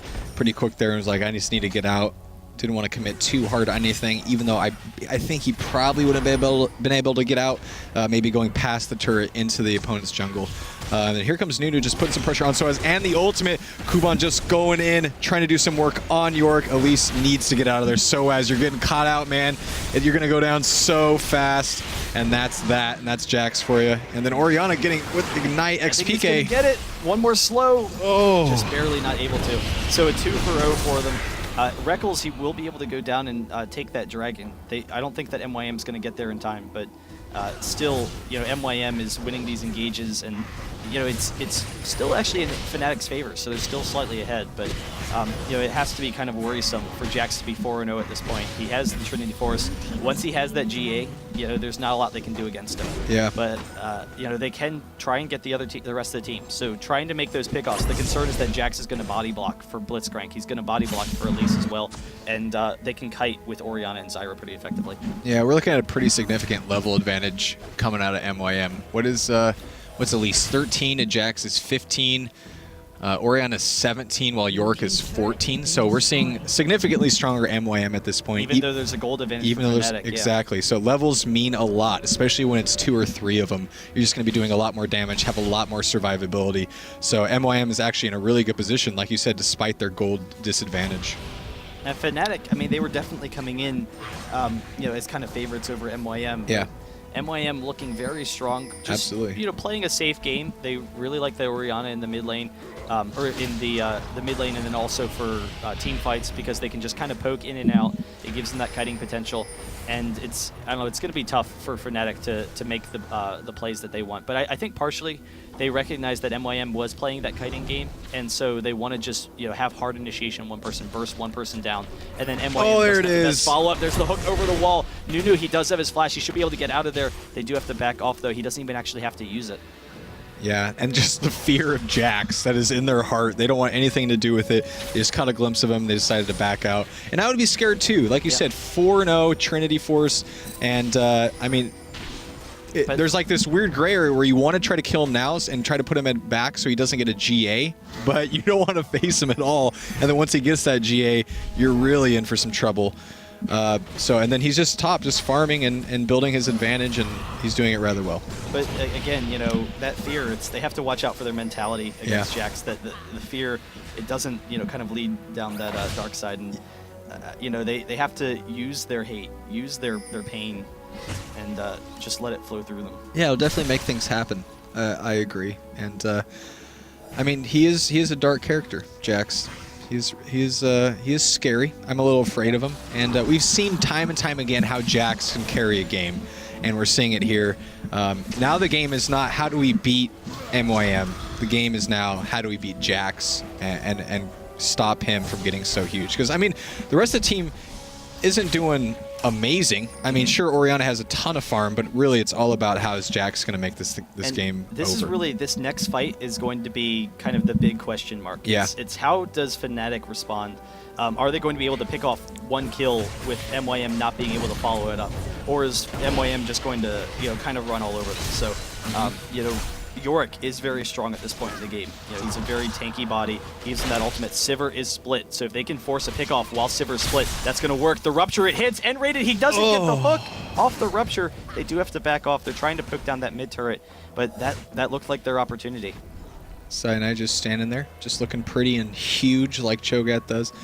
quick there and was like, I just need to get out. Didn't want to commit too hard on anything, even though I think he probably would have been able to get out, maybe going past the turret into the opponent's jungle. And then here comes Nunu just putting some pressure on Soaz, and the ultimate. Kuban just going in, trying to do some work on York. Elise needs to get out of there. Soaz, you're getting caught out, man. You're going to go down so fast. And that's that, and that's Jax for you. And then Orianna getting with Ignite. XPK. I think he's gonna get it. One more slow. Oh. Just barely not able to. So a 2-for-0 for them. Reckles, he will be able to go down and take that dragon. I don't think that MYM is going to get there in time, but still, MYM is winning these engages, and it's still actually in Fnatic's favor, so they're still slightly ahead. But it has to be kind of worrisome for Jax to be 4-0 at this point. He has the Trinity Force. Once he has that GA, there's not a lot they can do against him. Yeah. But they can try and get the rest of the team. So trying to make those pickoffs. The concern is that Jax is going to body block for Blitzcrank. He's going to body block for Elise as well, and they can kite with Orianna and Zyra pretty effectively. Yeah, we're looking at a pretty significant level advantage coming out of MYM. What's Elise? 13 and Jax is 15. Orianna is 17 while York is 14. So we're seeing significantly stronger MYM at this point. Even though there's a gold advantage for Fnatic. Exactly. So levels mean a lot, especially when it's 2 or 3 of them. You're just going to be doing a lot more damage, have a lot more survivability. So MYM is actually in a really good position, like you said, despite their gold disadvantage. And Fnatic, they were definitely coming in, as kind of favorites over MYM. Yeah. MYM looking very strong. Just, absolutely. Playing a safe game. They really like the Orianna in the mid lane, or in the mid lane, and then also for team fights, because they can just kind of poke in and out. It gives them that kiting potential, and it's going to be tough for Fnatic to make the plays that they want. But I think partially they recognize that MYM was playing that kiting game, and so they want to just have hard initiation, one person burst, one person down, and then MYM there it is. Follow up. There's the hook over the wall. Nunu, he does have his flash. He should be able to get out of there. They do have to back off though. He doesn't even actually have to use it. Yeah, and just the fear of Jax that is in their heart. They don't want anything to do with it. They just caught a glimpse of him. They decided to back out. And I would be scared too. Like you said, 4-0 Trinity Force. And, there's like this weird gray area where you want to try to kill him now and try to put him at back so he doesn't get a GA, but you don't want to face him at all. And then once he gets that GA, you're really in for some trouble. And then he's just top, just farming and building his advantage, and he's doing it rather well. But again, you know, that fear, they have to watch out for their mentality against Jax. That the fear, it doesn't, you know, kind of lead down that dark side, and you know, they have to use their hate, use their pain, and just let it flow through them. Yeah, it'll definitely make things happen. I agree, and I mean, he is a dark character, Jax. He is scary. I'm a little afraid of him, and we've seen time and time again how Jax can carry a game, and we're seeing it here. Now the game is not how do we beat MYM. The game is now how do we beat Jax and stop him from getting so huge. Because I mean, the rest of the team isn't doing amazing. I mean, sure, Orianna has a ton of farm, but really it's all about how is Jax going to make this game over. Is really, this next fight is going to be kind of the big question mark. Yeah. It's how does Fnatic respond? Are they going to be able to pick off one kill with MYM not being able to follow it up? Or is MYM just going to, you know, kind of run all over them? So, you know, Yorick is very strong at this point in the game. You know, he's a very tanky body. He's in that ultimate. Sivir is split, so if they can force a pick off while Sivir's split, that's going to work. The Rupture, it hits, N-rated, he doesn't get the hook off the Rupture. They do have to back off. They're trying to poke down that mid turret, but that looked like their opportunity. Cyanide just standing there, just looking pretty and huge like Cho'Gath does.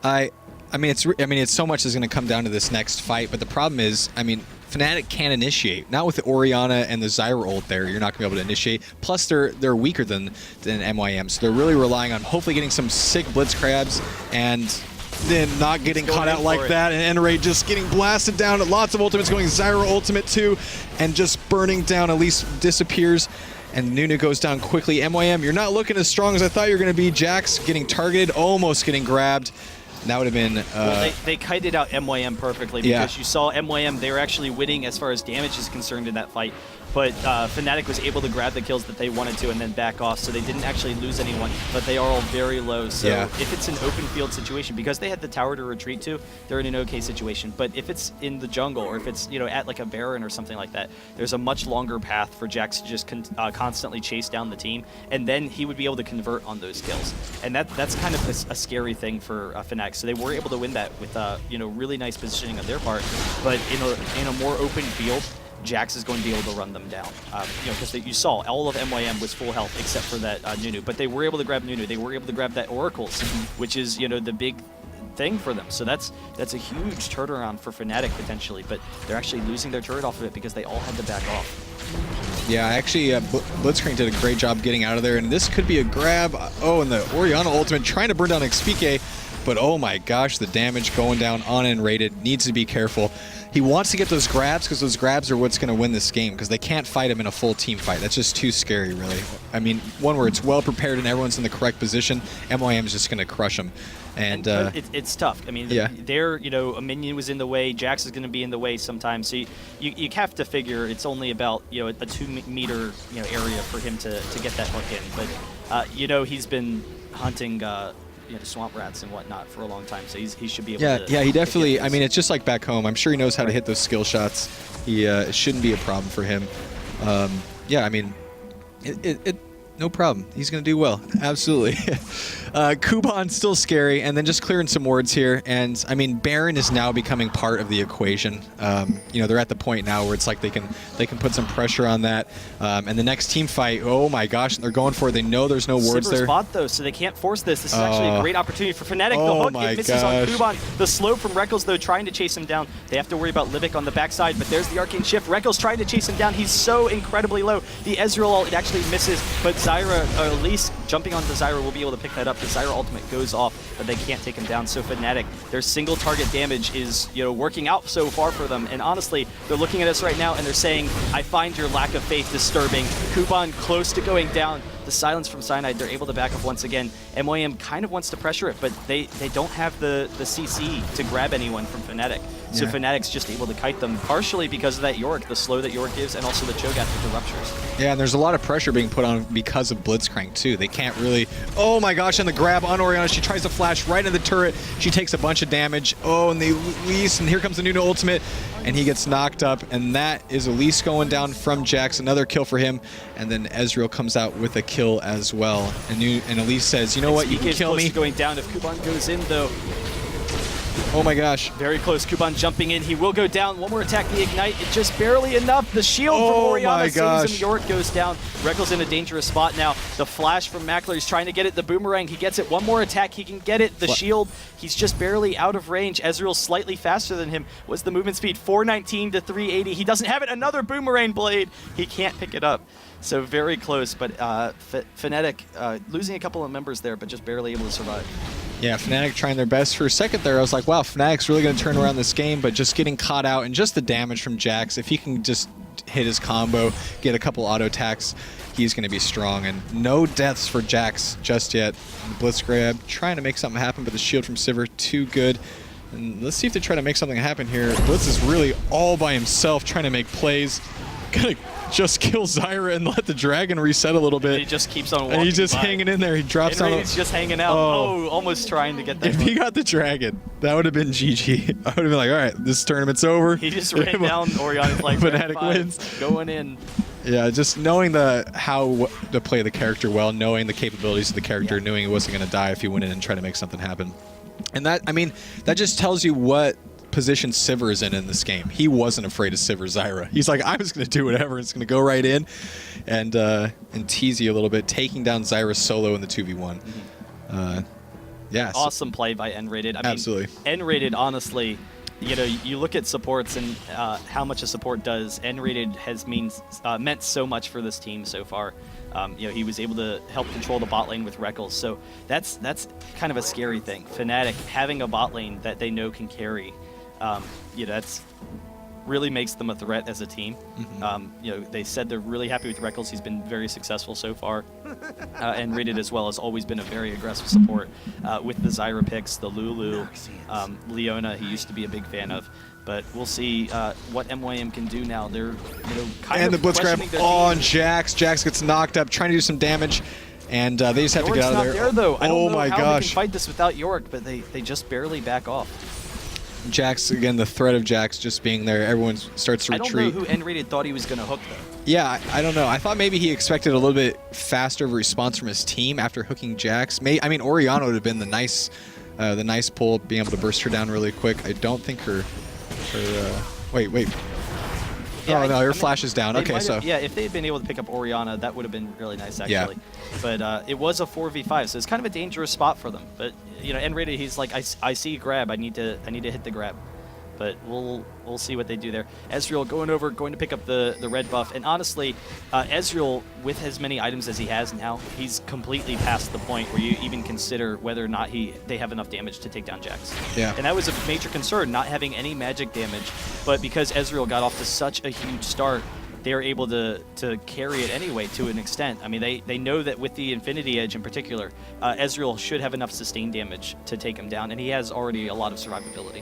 I mean, it's so much is going to come down to this next fight, but the problem is, I mean, Fnatic can't initiate. Not with the Orianna and the Zyra ult there, you're not going to be able to initiate. Plus, they're weaker than MYM, so they're really relying on hopefully getting some sick blitz crabs and then not getting caught out like that, and N-Ray just getting blasted down. Lots of ultimates going, Zyra ultimate too, and just burning down, Elise disappears. And Nunu goes down quickly. MYM, you're not looking as strong as I thought you were going to be. Jax getting targeted, almost getting grabbed. That would have been... well, they kited out MYM perfectly because you saw MYM, they were actually winning as far as damage is concerned in that fight. But Fnatic was able to grab the kills that they wanted to and then back off, so they didn't actually lose anyone, but they are all very low. So if it's an open field situation, because they had the tower to retreat to, they're in an okay situation. But if it's in the jungle, or if it's, you know, at like a Baron or something like that, there's a much longer path for Jax to just constantly chase down the team, and then he would be able to convert on those kills. And that's kind of a scary thing for Fnatic. So they were able to win that with you know, really nice positioning on their part, but in a more open field, Jax is going to be able to run them down. You know, because you saw all of MYM was full health except for that Nunu, but they were able to grab Nunu. They were able to grab that Oracles, which is, you know, the big thing for them. So that's a huge turnaround for Fnatic potentially, but they're actually losing their turret off of it because they all had to back off. Yeah, actually, Blitzcrank did a great job getting out of there, and this could be a grab. Oh, and the Orianna ultimate trying to burn down XPK, but oh my gosh, the damage going down on N-rated. Needs to be careful. He wants to get those grabs because those grabs are what's going to win this game, because they can't fight him in a full team fight. That's just too scary, really. I mean, one where it's well prepared and everyone's in the correct position, MYM is just going to crush him. And it's tough. I mean, there, you know, a minion was in the way. Jax is going to be in the way sometimes. So you have to figure it's only about, you know, a 2-meter, you know, area for him to get that hook in. But you know, he's been hunting you know, swamp rats and whatnot for a long time, so he should be able to... Yeah, he definitely... I mean, it's just like back home. I'm sure he knows how to hit those skill shots. It shouldn't be a problem for him. Yeah, I mean, no problem. He's going to do well. Absolutely. Kuban still scary, and then just clearing some wards here. And I mean, Baron is now becoming part of the equation. You know, they're at the point now where it's like they can put some pressure on that. And the next team fight, oh my gosh, they're going for it. They know there's no wards there. Spot though, so they can't force this. This is actually a great opportunity for Fnatic. The hook, it misses on Kuban. The slow from Rekkles though, trying to chase him down. They have to worry about Livik on the backside, but there's the arcane shift. Rekkles trying to chase him down. He's so incredibly low. The Ezreal ult, it actually misses, but Zyra, or at least jumping onto Zyra, will be able to pick that up. The Zyra ultimate goes off, but they can't take him down. So Fnatic, their single target damage is, you know, working out so far for them. And honestly, they're looking at us right now and they're saying, I find your lack of faith disturbing. Kuban close to going down. The silence from Cyanide, they're able to back up once again. MYM kind of wants to pressure it, but they don't have the CC to grab anyone from Fnatic. So Fnatic's just able to kite them, partially because of that Yorick, the slow that Yorick gives, and also the choke after the ruptures. Yeah, and there's a lot of pressure being put on because of Blitzcrank too. They can't really... Oh my gosh, and the grab on Orianna. She tries to flash right into the turret. She takes a bunch of damage. Oh, and they Elise, and here comes the Nuno ultimate, and he gets knocked up, and that is Elise going down from Jax. Another kill for him, and then Ezreal comes out with a kill as well. And Elise says, you know what, you can kill me. Going down if Kuban goes in, though. Oh my gosh. Very close. Kuban jumping in. He will go down. One more attack, the Ignite. It's just barely enough. The shield from Orianna saves him. Yorick goes down. Rekkles in a dangerous spot now. The flash from Mackler. He's trying to get it. The boomerang. He gets it. One more attack. He can get it. The shield. He's just barely out of range. Ezreal slightly faster than him. What's the movement speed? 419 to 380. He doesn't have it. Another boomerang blade. He can't pick it up. So very close, but Fnatic losing a couple of members there, but just barely able to survive. Yeah, Fnatic trying their best. For a second there, I was like, wow, Fnatic's really going to turn around this game, but just getting caught out and just the damage from Jax, if he can just hit his combo, get a couple auto attacks, he's going to be strong. And no deaths for Jax just yet. The Blitz grab, trying to make something happen, but the shield from Sivir, too good. And let's see if they try to make something happen here. Blitz is really all by himself trying to make plays. Gonna just kill Zyra and let the dragon reset a little bit. He just keeps on walking and he's just by. hanging in there. He drops down. He's just hanging out. Oh, almost trying to get that. If he got the dragon, that would have been GG. I would have been like, all right, this tournament's over. He just ran down Orianna's like Fnatic wins. Going in. Yeah, just knowing how to play the character well, knowing the capabilities of the character, knowing he wasn't going to die if he went in and tried to make something happen. And that, I mean, that just tells you what position Sivir is in this game. He wasn't afraid of Sivir Zyra. He's like, I was going to do whatever. It's going to go right in and tease you a little bit, taking down Zyra solo in the 2v1. Yeah. Awesome play by N-Rated. I mean, absolutely. N-Rated, honestly, you know, you look at supports and how much a support does. N-Rated has meant so much for this team so far. You know, he was able to help control the bot lane with Rekkles, so that's kind of a scary thing. Fnatic having a bot lane that they know can carry, you know, that's really makes them a threat as a team. You know, they said they're really happy with Rekkles. He's been very successful so far, and Rated as well has always been a very aggressive support with the Zyra picks, the Lulu, Leona. He used to be a big fan of. But we'll see what MYM can do now. They're, you know, kind of the blitz grab on Jax. Jax gets knocked up, trying to do some damage, and they just have to get out of there. There, though. I don't know my how gosh! They can fight this without Yorick, but they just barely back off. Jax, again, the threat of Jax just being there. Everyone starts to retreat. I don't know who N-Rated thought he was going to hook, though. Yeah, I don't know. I thought maybe he expected a little bit faster of a response from his team after hooking Jax. I mean, Orianna would have been the nice pull, being able to burst her down really quick. I don't think her wait. Yeah, no, her flash is down. Okay, so yeah, if they had been able to pick up Orianna, that would have been really nice, actually. Yeah. But it was a 4v5, so it's kind of a dangerous spot for them. But you know, N-Rated, he's like, I see grab. I need to hit the grab. But we'll see what they do there. Ezreal going to pick up the red buff. And honestly, Ezreal, with as many items as he has now, he's completely past the point where you even consider whether or not they have enough damage to take down Jax. Yeah. And that was a major concern, not having any magic damage. But because Ezreal got off to such a huge start, they're able to carry it anyway to an extent. I mean, they know that with the Infinity Edge in particular, Ezreal should have enough sustained damage to take him down, and he has already a lot of survivability.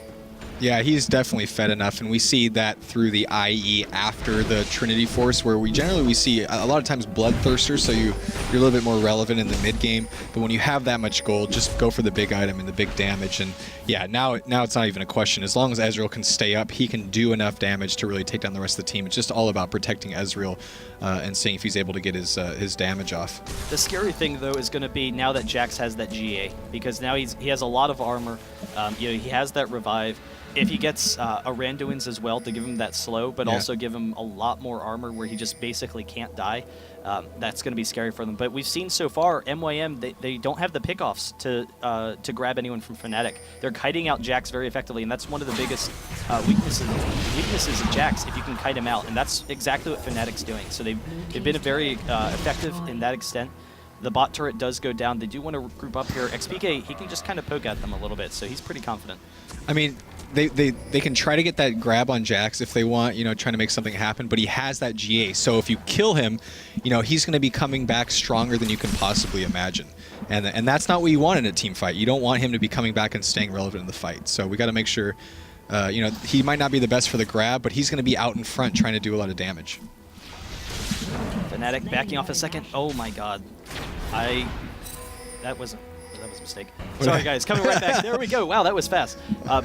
Yeah, he's definitely fed enough, and we see that through the IE after the Trinity Force, where we see a lot of times Bloodthirsters, so you're a little bit more relevant in the mid game. But when you have that much gold, just go for the big item and the big damage. And yeah, now it's not even a question. As long as Ezreal can stay up, he can do enough damage to really take down the rest of the team. It's just all about protecting Ezreal and seeing if he's able to get his damage off. The scary thing though is going to be now that Jax has that GA, because now he has a lot of armor. You know, he has that revive. If he gets a Randuin's as well to give him that slow, but also give him a lot more armor where he just basically can't die, that's going to be scary for them. But we've seen so far, MYM, they don't have the pickoffs to grab anyone from Fnatic. They're kiting out Jax very effectively, and that's one of the biggest weaknesses of Jax, if you can kite him out. And that's exactly what Fnatic's doing. So they've been very effective in that extent. The bot turret does go down. They do want to group up here. XPK, he can just kind of poke at them a little bit, so he's pretty confident. I mean, they can try to get that grab on Jax if they want, you know, trying to make something happen, but he has that GA. So if you kill him, you know, he's going to be coming back stronger than you can possibly imagine. And that's not what you want in a team fight. You don't want him to be coming back and staying relevant in the fight. So we got to make sure you know, he might not be the best for the grab, but he's going to be out in front trying to do a lot of damage. Fnatic backing off a second. Oh my god. That was a mistake. Sorry guys, coming right back. There we go. Wow, that was fast.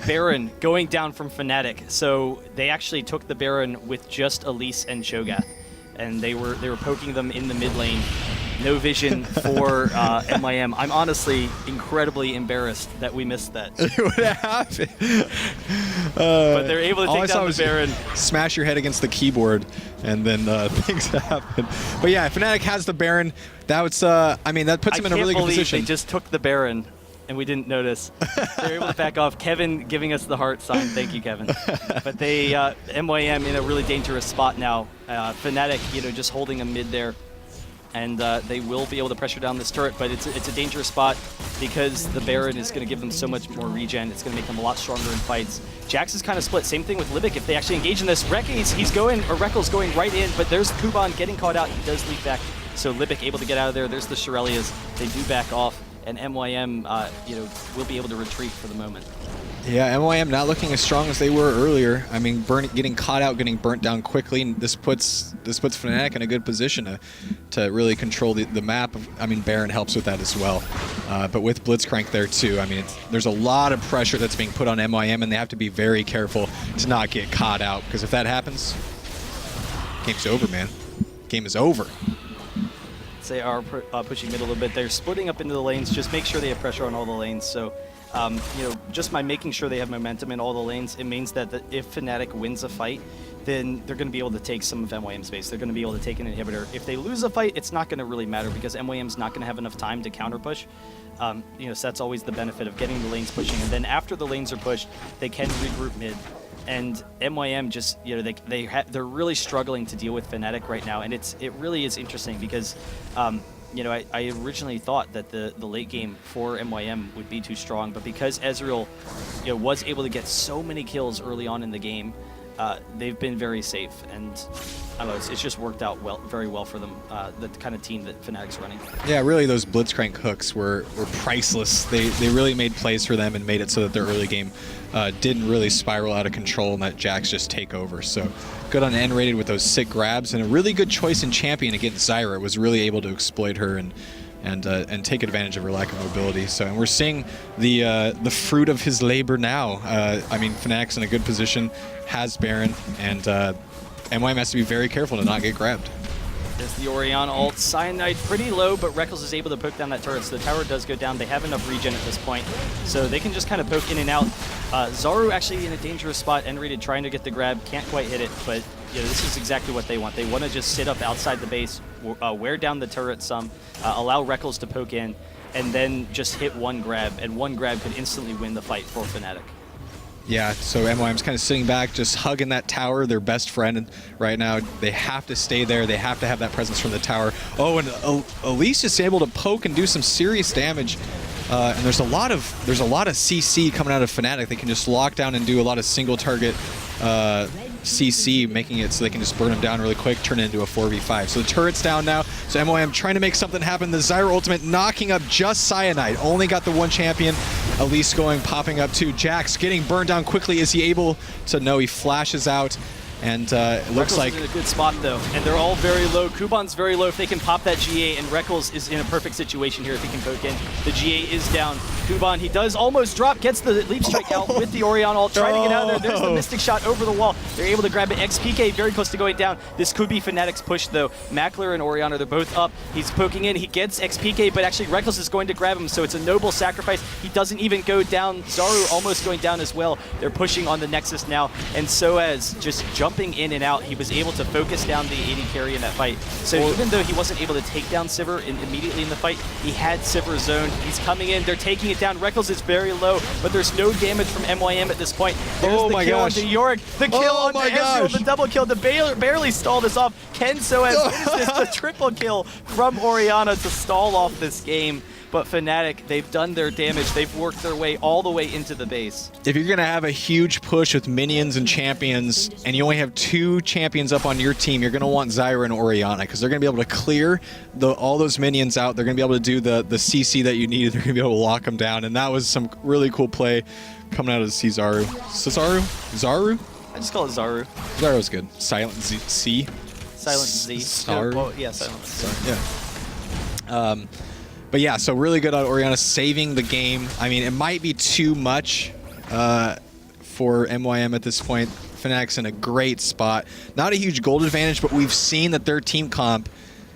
Baron going down from Fnatic. So they actually took the Baron with just Elise and Cho'Gath, and they were poking them in the mid lane. No vision for MYM. I'm honestly incredibly embarrassed that we missed that. What happened? But they're able to take down the Baron. Smash your head against the keyboard, and then things happen. But yeah, Fnatic has the Baron. That was, I mean, that puts him in a really good position. They just took the Baron, and we didn't notice. They're able to back off. Kevin giving us the heart sign. Thank you, Kevin. But they, MYM in a really dangerous spot now. Fnatic, you know, just holding a mid there. And they will be able to pressure down this turret, but it's a dangerous spot because the Baron is going to give them so much more regen. It's going to make them a lot stronger in fights. Jax is kind of split. Same thing with Libic. If they actually engage in this, Rekkles going right in, but there's Kuban getting caught out. He does leap back. So Libic able to get out of there. There's the Shurelya's. They do back off, and MYM, you know, will be able to retreat for the moment. Yeah, MYM not looking as strong as they were earlier. I mean, getting caught out, getting burnt down quickly, and this puts Fnatic in a good position to really control the map. I mean, Baron helps with that as well. But with Blitzcrank there too, I mean, there's a lot of pressure that's being put on MYM, and they have to be very careful to not get caught out, because if that happens, game's over, man. Game is over. They are pushing mid a little bit. They're splitting up into the lanes. Just make sure they have pressure on all the lanes. So, you know, just by making sure they have momentum in all the lanes, it means that if Fnatic wins a fight, then they're going to be able to take some of MYM's base. They're going to be able to take an inhibitor. If they lose a fight, it's not going to really matter because MYM's not going to have enough time to counter push. You know, so that's always the benefit of getting the lanes pushing. And then after the lanes are pushed, they can regroup mid. And MYM just, you know, they're really struggling to deal with Fnatic right now, and it really is interesting because, you know, I originally thought that the late game for MYM would be too strong, but because Ezreal, you know, was able to get so many kills early on in the game, they've been very safe, and I don't know, it's just worked out very well for them, the kind of team that Fnatic's running. Yeah, really those Blitzcrank hooks were priceless. They really made plays for them and made it so that their early game didn't really spiral out of control and let Jax just take over. So good on N-rated with those sick grabs, and a really good choice in champion against Zyra. Was really able to exploit her and take advantage of her lack of mobility. So, and we're seeing the fruit of his labor now. I mean, Fnatic's in a good position, has Baron, and MYM has to be very careful to not get grabbed. There's the Orianna ult. Cyanide pretty low, but Rekkles is able to poke down that turret, so the tower does go down. They have enough regen at this point, so they can just kind of poke in and out. Zaru actually in a dangerous spot. N-rated trying to get the grab, can't quite hit it, but you know, this is exactly what they want. They want to just sit up outside the base, wear down the turret some, allow Rekkles to poke in, and then just hit one grab, and one grab could instantly win the fight for Fnatic. Yeah, so MYM's kind of sitting back, just hugging that tower, their best friend right now. They have to stay there. They have to have that presence from the tower. Oh, and Elise is able to poke and do some serious damage. And there's a lot of CC coming out of Fnatic. They can just lock down and do a lot of single target CC, making it so they can just burn them down really quick, turn it into a 4v5. So the turret's down now, so MYM trying to make something happen. The Zyra ultimate knocking up just Cyanide. Only got the one champion. Elise popping up too. Jax getting burned down quickly. Is he able to? No, he flashes out. And it looks like... is in a good spot, though. And they're all very low. Kuban's very low. If they can pop that GA, and Rekkles is in a perfect situation here if he can poke in. The GA is down. Kuban, he does almost drop, gets the leap strike out with the Orianna ult, trying to get out of there. There's the Mystic Shot over the wall. They're able to grab it. XPK very close to going down. This could be Fnatic's push, though. Mackler and Orianna, they're both up. He's poking in. He gets XPK, but actually Rekkles is going to grab him, so it's a noble sacrifice. He doesn't even go down. Zaru almost going down as well. They're pushing on the Nexus now, and so as just jumping in and out, he was able to focus down the AD carry in that fight. So even though he wasn't able to take down Sivir immediately in the fight, he had Sivir zoned. He's coming in. They're taking it down. Rekkles is very low, but there's no damage from MYM at this point. There's the kill onto Yorick. The kill onto Ezreal. The double kill to barely stall this off. Ken Soaz finishes the triple kill from Orianna to stall off this game. but Fnatic, they've done their damage. They've worked their way all the way into the base. If you're going to have a huge push with minions and champions, and you only have 2 champions up on your team, you're going to want Zyra and Orianna, because they're going to be able to clear all those minions out. They're going to be able to do the CC that you need. They're going to be able to lock them down, and that was some really cool play coming out of Zaru. Zaru? I just call it Zaru. Zaru's good. Silent C. Silent Z. Zaru. Oh, yeah, Silent Z. Yeah. But yeah, so really good on Orianna saving the game. I mean, it might be too much for MYM at this point. Fnatic's in a great spot. Not a huge gold advantage, but we've seen that their team comp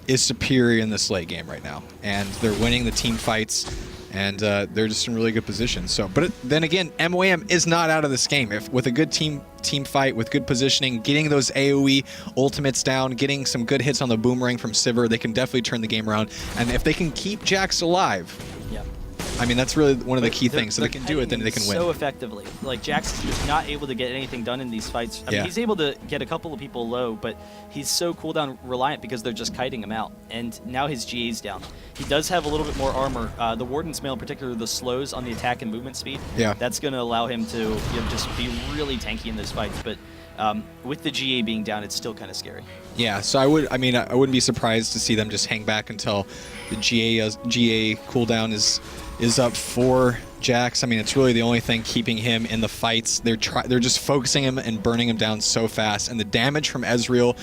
is superior in this late game right now. And they're winning the team fights, and they're just in really good position. So, but then again, MYM is not out of this game. If with a good team fight, with good positioning, getting those AoE ultimates down, getting some good hits on the boomerang from Sivir, they can definitely turn the game around. And if they can keep Jax alive, yeah, I mean, that's really one of the key things. So they can do it, then they can win. So effectively. Like, Jax is not able to get anything done in these fights. I mean, he's able to get a couple of people low, but he's so cooldown reliant because they're just kiting him out. And now his GA's down. He does have a little bit more armor. The Warden's Mail, in particular, the slows on the attack and movement speed, that's going to allow him to just be really tanky in those fights. But with the GA being down, it's still kind of scary. Yeah, so I wouldn't be surprised to see them just hang back until the GA cooldown is up for Jax. I mean, it's really the only thing keeping him in the fights. They're just focusing him and burning him down so fast, and the damage from Ezreal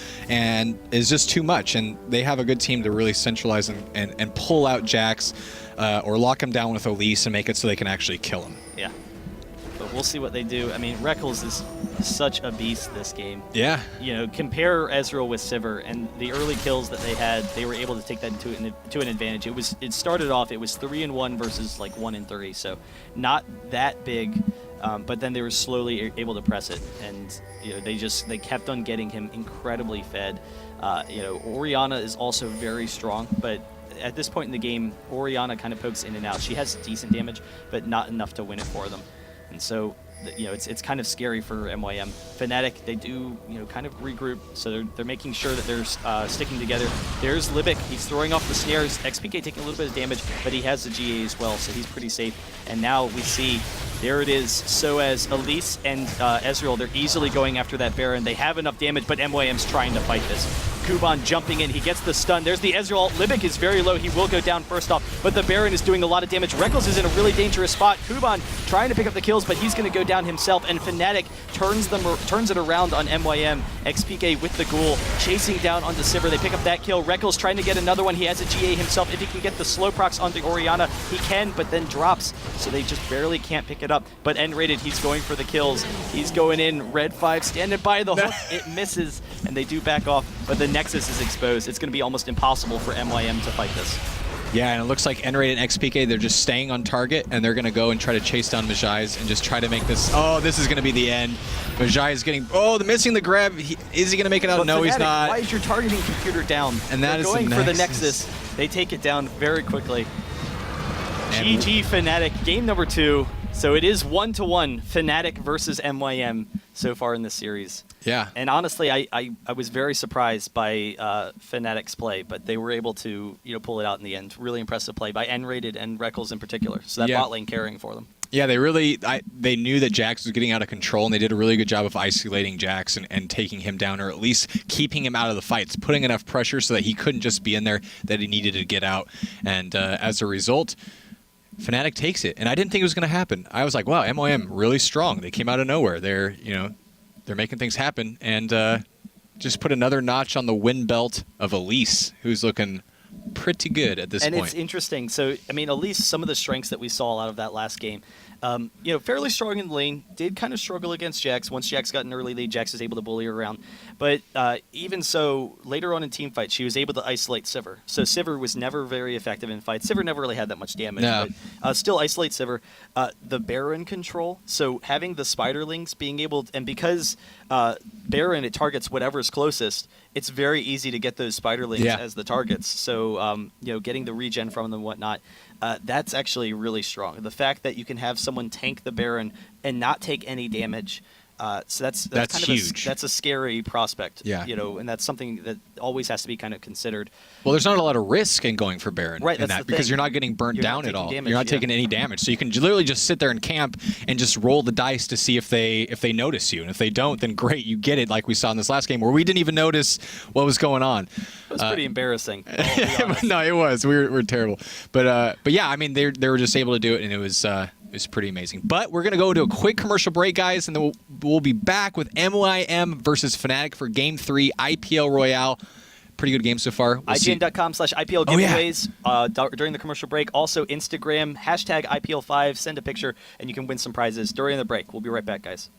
is just too much. And they have a good team to really centralize and pull out Jax or lock him down with Elise and make it so they can actually kill him. Yeah. But we'll see what they do. I mean, Rekkles is such a beast this game. Yeah. You know, compare Ezreal with Sivir, and the early kills that they had, they were able to take that to an advantage. It started off, it was 3-1 versus like 1-3, so not that big. But then they were slowly able to press it, and they kept on getting him incredibly fed. Orianna is also very strong, but at this point in the game, Orianna kind of pokes in and out. She has decent damage, but not enough to win it for them. And so, it's kind of scary for MYM. Fnatic, they do, kind of regroup, so they're making sure that they're sticking together. There's Libic, he's throwing off the snares. XPK taking a little bit of damage, but he has the GA as well, so he's pretty safe. And now we see, there it is. So as Elise and Ezreal, they're easily going after that Baron. They have enough damage, but MYM's trying to fight this. Kuban jumping in, he gets the stun. There's the Ezreal. Libic is very low, he will go down first off, but the Baron is doing a lot of damage. Rekkles is in a really dangerous spot. Kuban trying to pick up the kills, but he's going to go down himself, and Fnatic turns it around on MYM. XPK with the Ghoul, chasing down onto Sivir. They pick up that kill. Rekkles trying to get another one. He has a GA himself. If he can get the slow procs onto Orianna, he can, but then drops, so they just barely can't pick it up. But N-rated, he's going for the kills. He's going in. Red 5 standing by the hook. It misses, and they do back off, but the Nexus is exposed. It's going to be almost impossible for MYM to fight this. Yeah, and it looks like N-rated and XPK, they're just staying on target, and they're going to go and try to chase down Majai's and just try to make this. Oh, this is going to be the end. Majai is getting. Oh, missing the grab. Is he going to make it out? But no, Fnatic, he's not. Why is your targeting computer down? And that is going for the Nexus. They take it down very quickly. And GG Fnatic, game number 2. So it is 1-1, Fnatic versus MYM so far in this series. Yeah. And honestly, I was very surprised by Fnatic's play, but they were able to pull it out in the end. Really impressive play by N-rated and Rekkles in particular. So that bot lane carrying for them. Yeah, they knew that Jax was getting out of control, and they did a really good job of isolating Jax and taking him down, or at least keeping him out of the fights, putting enough pressure so that he couldn't just be in there, that he needed to get out. And as a result, Fnatic takes it, and I didn't think it was going to happen. I was like, wow, MYM really strong. They came out of nowhere. They're making things happen, and just put another notch on the win belt of Elise, who's looking pretty good at this point. And it's interesting. So, I mean, Elise, some of the strengths that we saw out of that last game, fairly strong in the lane, did kind of struggle against Jax. Once Jax got an early lead, Jax was able to bully her around. But even so, later on in team fights, she was able to isolate Sivir. So Sivir was never very effective in fights. Sivir never really had that much damage, but still isolate Sivir. The Baron control, so having the Spiderlings being able, and because Baron, it targets whatever's closest, it's very easy to get those Spiderlings as the targets. So, getting the regen from them and whatnot, that's actually really strong. The fact that you can have someone tank the Baron and not take any damage, So that's kind huge. That's a scary prospect. Yeah. And that's something that always has to be kind of considered. Well, there's not a lot of risk in going for Baron, right? In that because you're not getting burnt down at all. Damage, you're not taking any damage, so you can literally just sit there and camp and just roll the dice to see if they notice you, and if they don't, then great, you get it. Like we saw in this last game where we didn't even notice what was going on. It was pretty embarrassing. No, it was. We were terrible, but yeah, I mean they were just able to do it, and it was pretty amazing. But we're gonna go to a quick commercial break, guys, and then we'll be back with MYM versus Fnatic for Game 3 IPL Royale. Pretty good game so far. IGN.com/IPL giveaways during the commercial break. Also Instagram #IPL5. Send a picture and you can win some prizes during the break. We'll be right back, guys.